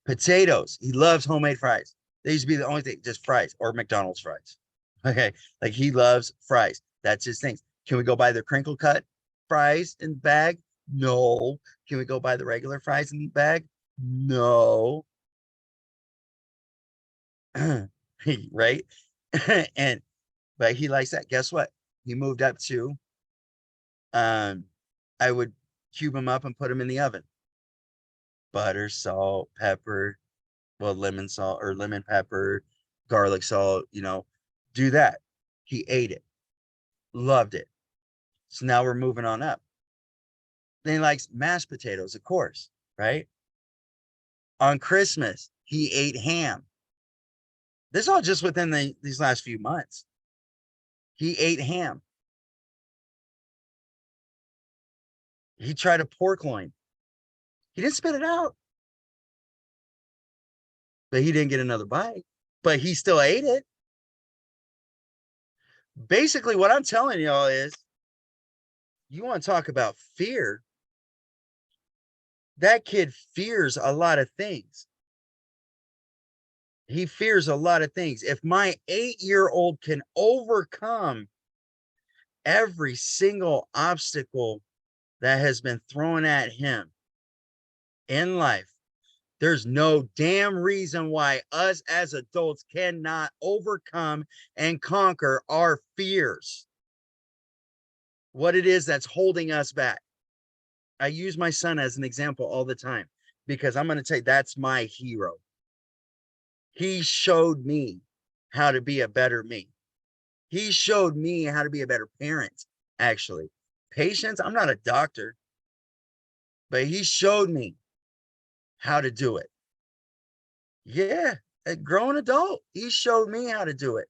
Potatoes. He loves homemade fries. They used to be the only thing, just fries or McDonald's fries. Okay. Like he loves fries. That's his thing. Can we go buy the crinkle cut fries in the bag? No. Can we go buy the regular fries in the bag? No. Right? But he likes that. Guess what? He moved up to I would cube them up and put them in the oven. Butter, salt, pepper, well, lemon salt or lemon pepper, garlic salt, do that. He ate it, loved it. So now we're moving on up. Then he likes mashed potatoes, of course, right? On Christmas, he ate ham. This is all just within these last few months. He ate ham. He tried a pork loin. He didn't spit it out, but he didn't get another bite, but he still ate it. Basically, what I'm telling y'all is, you want to talk about fear? That kid fears a lot of things. He fears a lot of things. If my 8-year-old can overcome every single obstacle that has been thrown at him in life, there's no damn reason why us as adults cannot overcome and conquer our fears. What it is that's holding us back. I use my son as an example all the time because I'm going to say that's my hero. He showed me how to be a better me. He showed me how to be a better parent, actually. Patience, I'm not a doctor, but he showed me how to do it. Yeah, a grown adult, he showed me how to do it.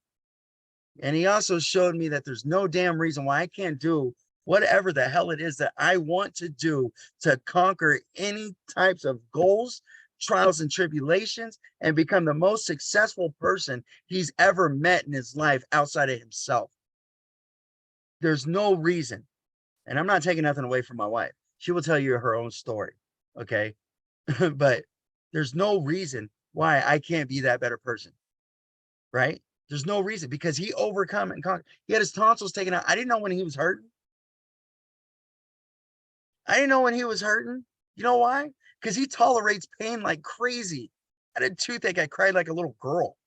And he also showed me that there's no damn reason why I can't do whatever the hell it is that I want to do to conquer any types of goals, trials, and tribulations, and become the most successful person he's ever met in his life outside of himself. There's no reason, and I'm not taking nothing away from my wife. She will tell you her own story, okay? But there's no reason why I can't be that better person, right? There's no reason, because he overcome and conquer. He had his tonsils taken out. I didn't know when he was hurting. I didn't know when he was hurting. You know why? Because he tolerates pain like crazy. I had a toothache. I cried like a little girl.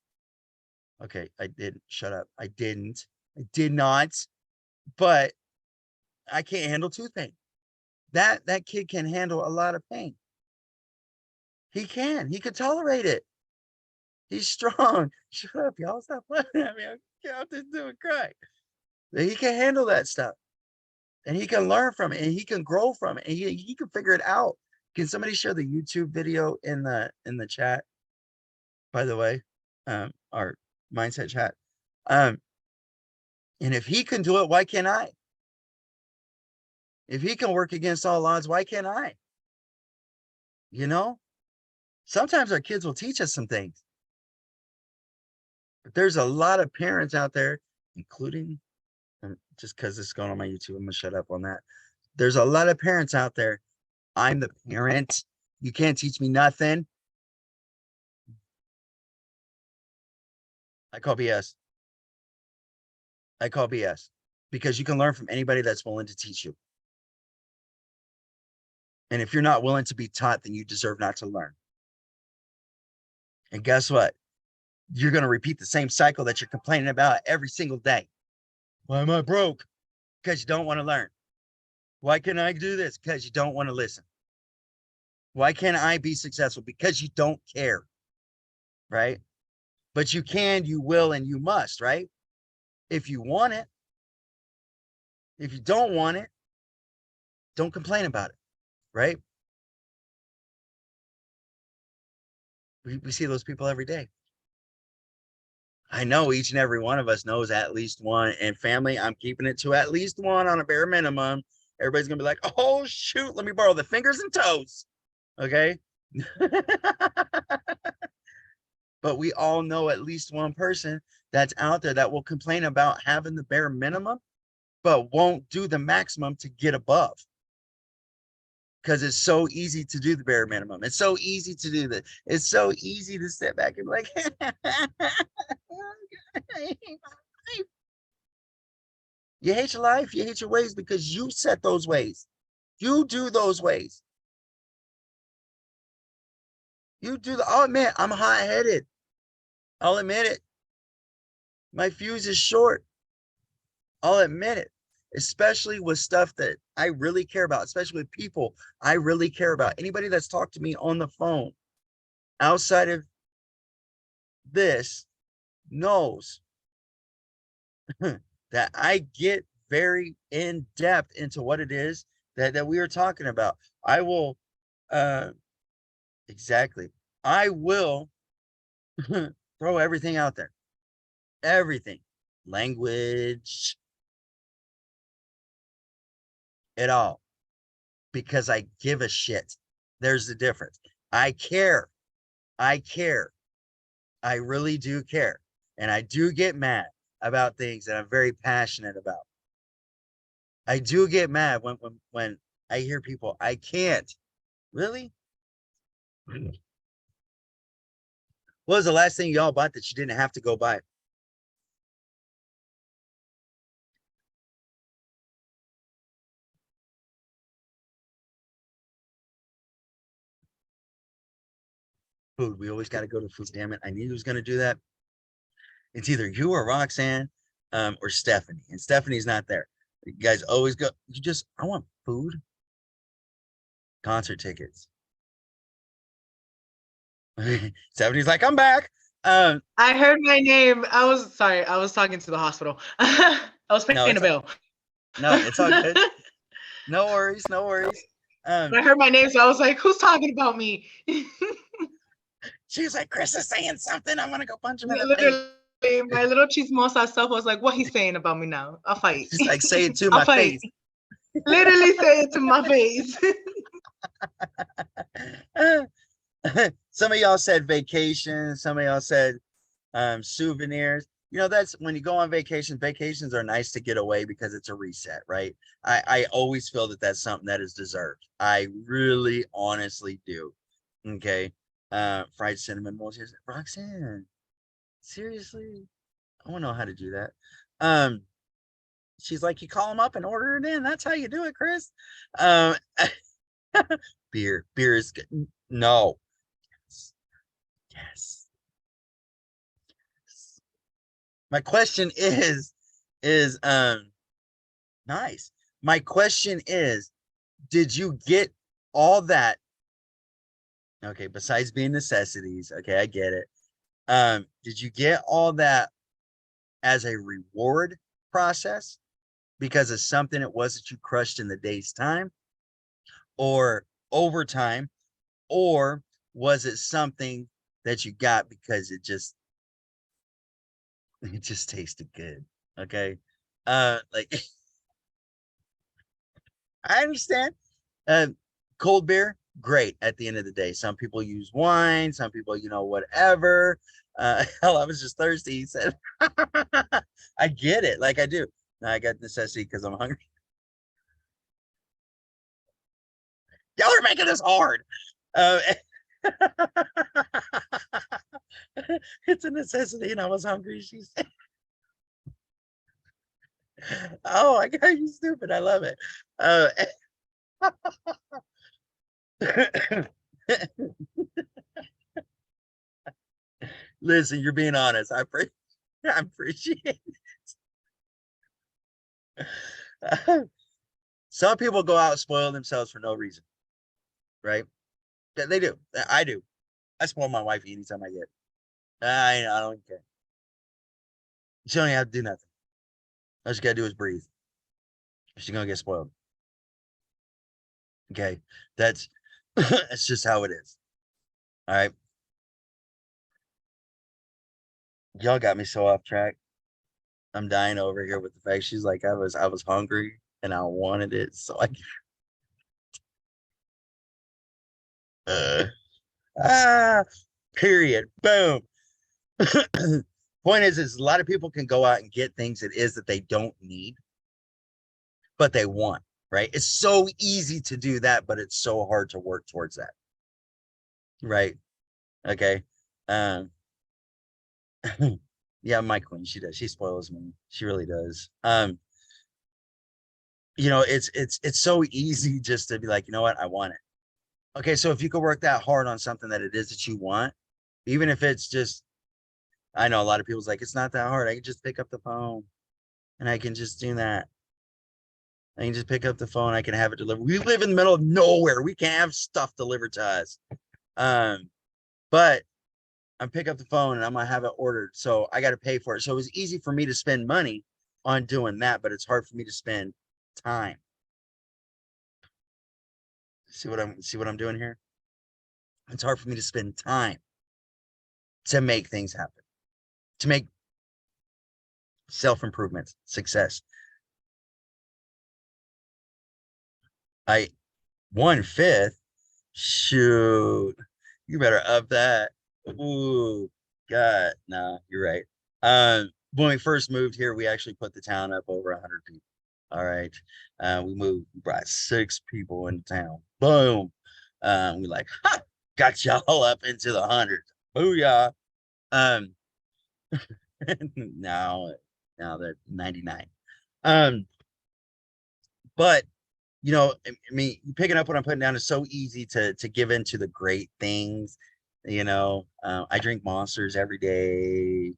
Okay, I didn't. Shut up. I didn't. I did not. But I can't handle tooth pain. That kid can handle a lot of pain. He can. He could tolerate it. He's strong. Shut up, y'all. Stop laughing at me. I'm just doing cry. But he can handle that stuff. And he can learn from it, and he can grow from it, and he can figure it out. Can somebody share the YouTube video in the chat? By the way, our mindset chat. And if he can do it, why can't I? If he can work against all odds, why can't I? You know, sometimes our kids will teach us some things. But there's a lot of parents out there, including, just because it's going on my YouTube, I'm gonna shut up on that. There's a lot of parents out there. I'm the parent. You can't teach me nothing. I call BS. I call BS, because you can learn from anybody that's willing to teach you. And if you're not willing to be taught, then you deserve not to learn. And guess what? You're going to repeat the same cycle that you're complaining about every single day. Why am I broke? Because you don't want to learn. Why can't I do this? Because you don't want to listen. Why can't I be successful? Because you don't care, right? But you can, you will, and you must, right? If you want it. If you don't want it, don't complain about it, right? We see those people every day. I know each and every one of us knows at least one. And family, I'm keeping it to at least one on a bare minimum. Everybody's going to be like, oh, shoot, let me borrow the fingers and toes. Okay. But we all know at least one person that's out there that will complain about having the bare minimum, but won't do the maximum to get above. Because it's so easy to do the bare minimum. It's so easy to do that. It's so easy to step back and be like, you hate your life, you hate your ways because you set those ways. You do those ways. You do I'll admit, I'm hot-headed. I'll admit it. My fuse is short. I'll admit it. Especially with stuff that I really care about, especially with people I really care about. Anybody that's talked to me on the phone outside of this knows that I get very in depth into what it is that we are talking about. I will, exactly. I will throw everything out there. Everything. Language. It all. Because I give a shit. There's the difference. I care. I care. I really do care. And I do get mad about things that I'm very passionate about. I do get mad when I hear people, I can't. Really? What was the last thing y'all bought that you didn't have to go buy? Food. We always got to go to food. Damn it. I knew he was going to do that. It's either you or Roxanne or Stephanie. And Stephanie's not there. You guys always go, I want food. Concert tickets. Stephanie's like, I'm back. I heard my name. I was talking to the hospital. I was paying a bill. No, it's all good. No worries. I heard my name, so I was like, who's talking about me? She was like, Chris is saying something. I'm gonna go punch him in the face. My little chismosa self was like, what he's saying about me now? I'll fight. She's like, say it to my face. Literally say it to my face. Some of y'all said vacation. Some of y'all said souvenirs. You know, that's when you go on vacation. Vacations are nice to get away because it's a reset, right? I always feel that that's something that is deserved. I really honestly do. Okay. Fried cinnamon rolls. Roxanne, seriously? I want to know how to do that. She's like, you call them up and order it in. That's how you do it, Chris. Um, beer is good. No. Yes. My question is nice. My question is, did you get all that? Okay, besides being necessities, okay, I get it. Did you get all that as a reward process because of something it was that you crushed in the day's time or overtime, or was it something that you got because it just tasted good? Okay. Like I understand. Cold beer, great at the end of the day. Some people use wine, some people, whatever. Hell, I was just thirsty. He said, I get it. Like I do. No, I got necessity because I'm hungry. Y'all are making this hard. Uh, it's a necessity, and I was hungry. She said, "Oh, I got you stupid. I love it." Listen, you're being honest. I appreciate it. Some people go out and spoil themselves for no reason, right? They do. I do. I spoil my wife anytime I get. I don't care. She don't have to do nothing. All she gotta do is breathe. She's gonna get spoiled. Okay, that's that's just how it is. All right, y'all got me so off track. I'm dying over here with the fact she's like I was hungry and I wanted it, so uh, ah period. Boom. Point is a lot of people can go out and get things it is that they don't need, but they want, right? It's so easy to do that, but it's so hard to work towards that. Right. Okay. Um, yeah, my queen, she does. She spoils me. She really does. It's so easy just to be like, you know what, I want it. Okay, so if you could work that hard on something that it is that you want, even if it's just, I know a lot of people's like, it's not that hard. I can just pick up the phone and I can just do that. I can just pick up the phone. I can have it delivered. We live in the middle of nowhere. We can't have stuff delivered to us. But I'm pick up the phone and I'm gonna have it ordered. So I got to pay for it. So it was easy for me to spend money on doing that, but it's hard for me to spend time. See what I'm doing here? It's hard for me to spend time to make things happen, to make self-improvement, success. I 1/5. Shoot, you better up that. Ooh, God, nah, you're right. When we first moved here, we actually put the town up over 100 people. All right. We brought 6 people in town. Boom. We like, ha, got y'all up into the hundreds. Booyah. Um, now, now they're 99. Um, but I mean, picking up what I'm putting down is so easy to give into the great things. I drink Monsters every day.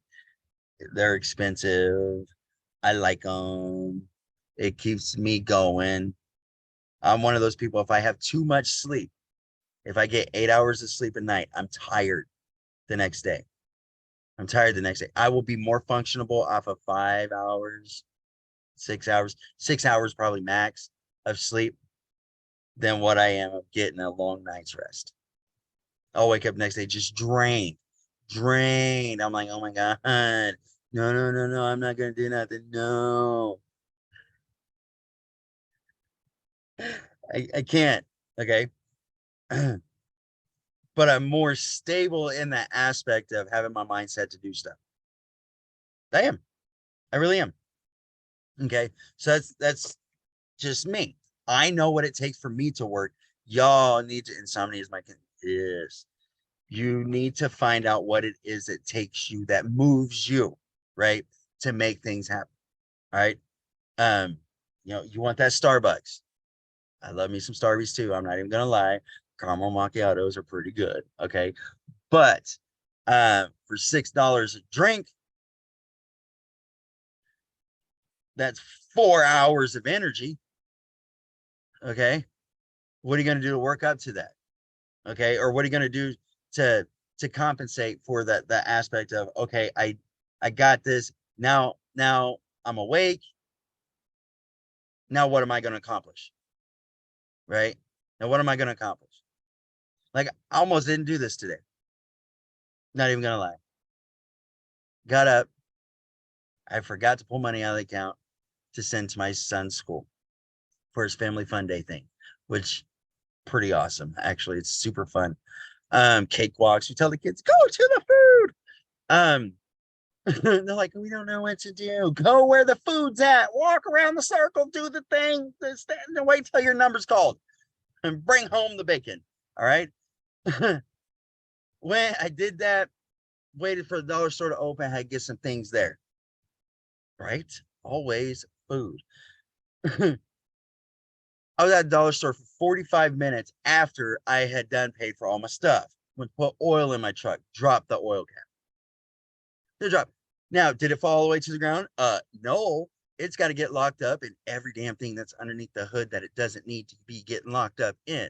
They're expensive. I like them. It keeps me going. I'm one of those people, if I have too much sleep, if I get 8 hours of sleep a night, I'm tired the next day. I'm tired the next day. I will be more functionable off of 5 hours, 6 hours, 6 hours probably max of sleep than what I am of getting a long night's rest. I'll wake up next day just drained. I'm like, oh my God. No, no, no, no. I'm not gonna do nothing. No. I can't. Okay. But I'm more stable in that aspect of having my mindset to do stuff. I am. I really am. Okay. So that's just me. I know what it takes for me to work. Y'all need to insomnia is my is you need to find out what it is that takes you that moves you, right? To make things happen. All right. Um, you want that Starbucks. I love me some Starbucks too. I'm not even gonna lie. Caramel macchiatos are pretty good. Okay. But for $6 a drink, that's 4 hours of energy. Okay. What are you gonna do to work up to that? Okay. Or what are you gonna do to compensate for that aspect of okay, I got this. Now I'm awake. Now what am I gonna accomplish? Right? Now what am I gonna accomplish? Like I almost didn't do this today. Not even gonna lie. Got up. I forgot to pull money out of the account to send to my son's school for his family fun day thing, which pretty awesome. Actually, it's super fun. Cakewalks. You tell the kids, go to the food. They're like, we don't know what to do. Go where the food's at. Walk around the circle. Do the thing. Stand and wait till your number's called, and bring home the bacon. All right. When I did that, waited for the dollar store to open, had to get some things there. Right? Always food. I was at the dollar store for 45 minutes after I had done paid for all my stuff. Went put oil in my truck, dropped the oil cap. The drop. Now, did it fall all the way to the ground? No. It's got to get locked up in every damn thing that's underneath the hood that it doesn't need to be getting locked up in.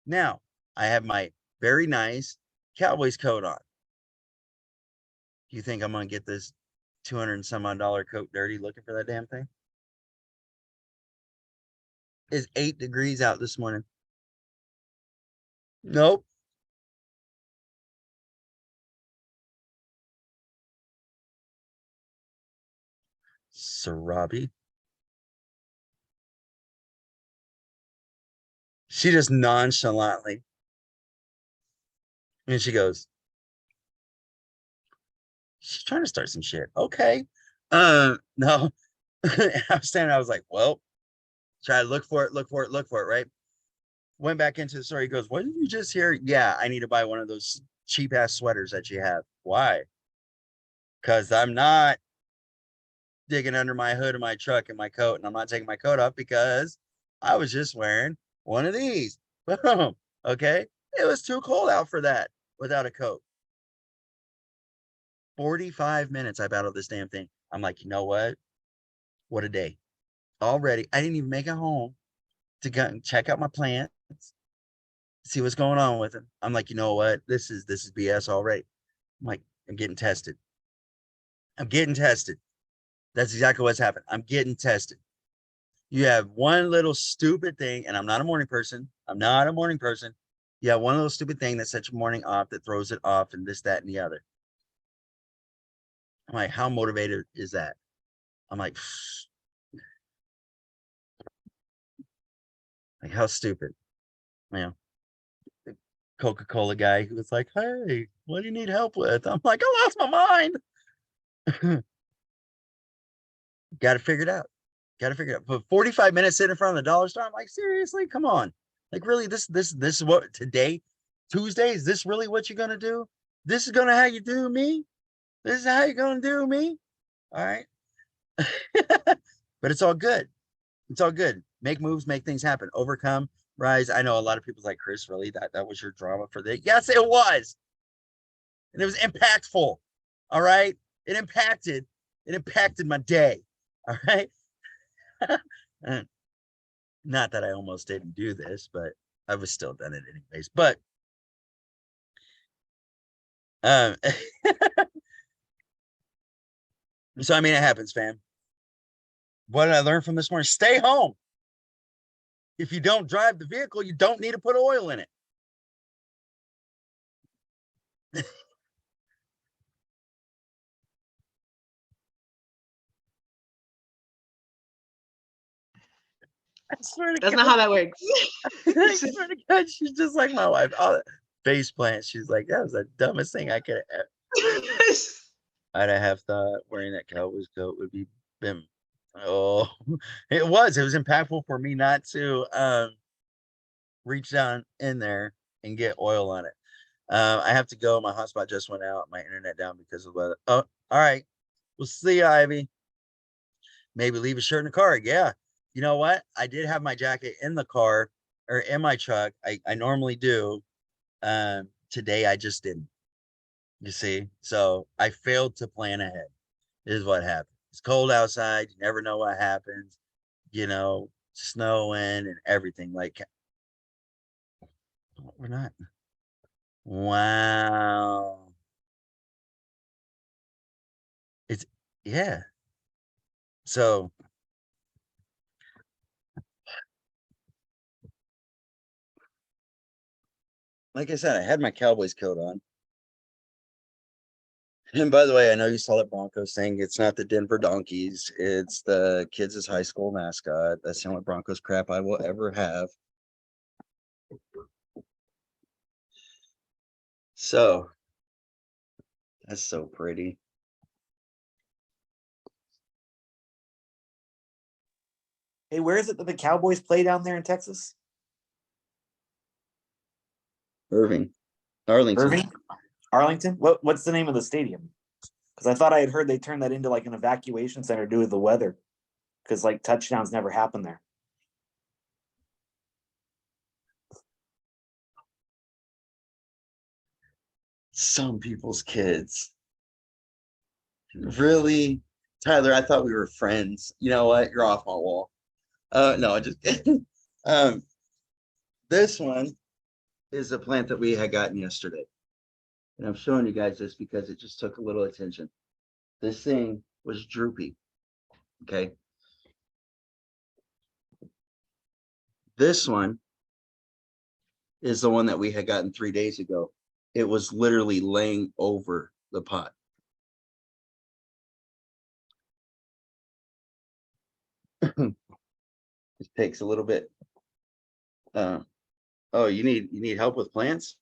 Now, I have my very nice Cowboys coat on. Do you think I'm gonna get this 200 and some odd dollar coat dirty looking for that damn thing? It's 8 degrees out this morning. Nope. Sarabi. She just nonchalantly, and she goes, she's trying to start some shit. Okay. No. I was standing, I was like, well, try to look for it, right? Went back into the store. He goes, what did you just hear? Yeah, I need to buy one of those cheap ass sweaters that you have. Why? Because I'm not digging under my hood of my truck and my coat, and I'm not taking my coat off because I was just wearing one of these. Boom. Okay. It was too cold out for that without a coat. 45 minutes I battled this damn thing. I'm like, you know what? What a day. Already. I didn't even make it home to go and check out my plants, see what's going on with them. I'm like, you know what? This is BS already. I'm like, I'm getting tested. I'm getting tested. That's exactly what's happened. I'm getting tested. You have one little stupid thing, and I'm not a morning person. I'm not a morning person. You have one little stupid thing that sets your morning off, that throws it off, and this, that, and the other. I'm like, how motivated is that? I'm like, like how stupid. You know, the Coca-Cola guy who was like, hey, what do you need help with? I'm like, I lost my mind. Got to figure it out. Got to figure it out. But 45 minutes sitting in front of the dollar store, I'm like, seriously, come on. Like, really, this is what today, Tuesday, is this really what you're gonna do? This is gonna how you do me? This is how you're gonna do me? All right. But it's all good. It's all good. Make moves, make things happen, overcome, rise. I know a lot of people's like, Chris, really? That was your drama for the yes, it was. And it was impactful. All right. It impacted my day. All right. Not that I almost didn't do this, but I was still done it anyways. But um so I mean it happens, fam. What did I learn from this morning? Stay home. If you don't drive the vehicle, you don't need to put oil in it. I swear to That's God. not how that works. I swear to God, she's just like my wife. All that face plant. She's like, that was the dumbest thing I could have. I'd have thought wearing that Cowboys coat would be been. Oh, it was. It was impactful for me not to reach down in there and get oil on it. I have to go. My hotspot just went out. My internet down because of the weather. Oh, all right. We'll see you, Ivy. Maybe leave a shirt in the car. Yeah. You know what? I did have my jacket in the car or in my truck. I normally do. Today I just didn't. You see? So I failed to plan ahead, is what happened. It's cold outside. You never know what happens, snowing and everything. Like, we're not. Wow. It's, yeah. So, like I said, I had my Cowboys coat on. And by the way, I know you saw that Broncos thing. It's not the Denver Donkeys. It's the kids' high school mascot. That's the only Broncos crap I will ever have. So, that's so pretty. Hey, where is it that the Cowboys play down there in Texas? Irving. Arlington. Irving? Arlington? What's the name of the stadium? Because I thought I had heard they turned that into like an evacuation center due to the weather. Because like touchdowns never happen there. Some people's kids. Really? Tyler, I thought we were friends. You know what? You're off my wall. No, I just this one is a plant that we had gotten yesterday. And I'm showing you guys this because it just took a little attention. This thing was droopy. Okay. This one is the one that we had gotten 3 days ago. It was literally laying over the pot. It takes a little bit. Oh, you need help with plants?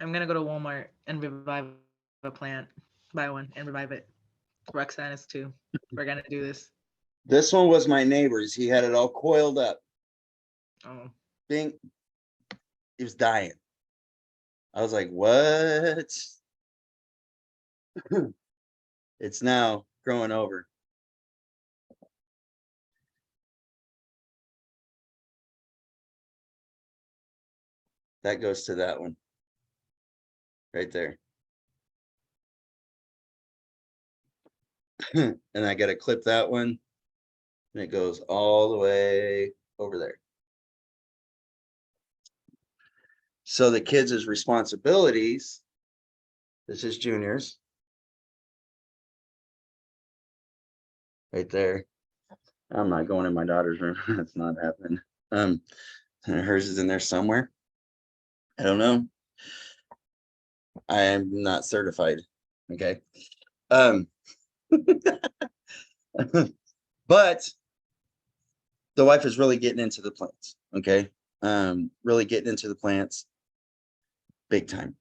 I'm gonna go to Walmart and revive a plant, buy one and revive it. Roxanne is too. We're gonna do this. This one was my neighbor's. He had it all coiled up. Oh, He was dying. I was like, what? It's now growing over. That goes to that one. Right there. And I got to clip that one. And it goes all the way over there. So the kids' responsibilities, this is Junior's. Right there. I'm not going in my daughter's room. That's not happening. And hers is in there somewhere. I don't know. I am not certified. Okay. But the wife is really getting into the plants. Okay. Really getting into the plants big time.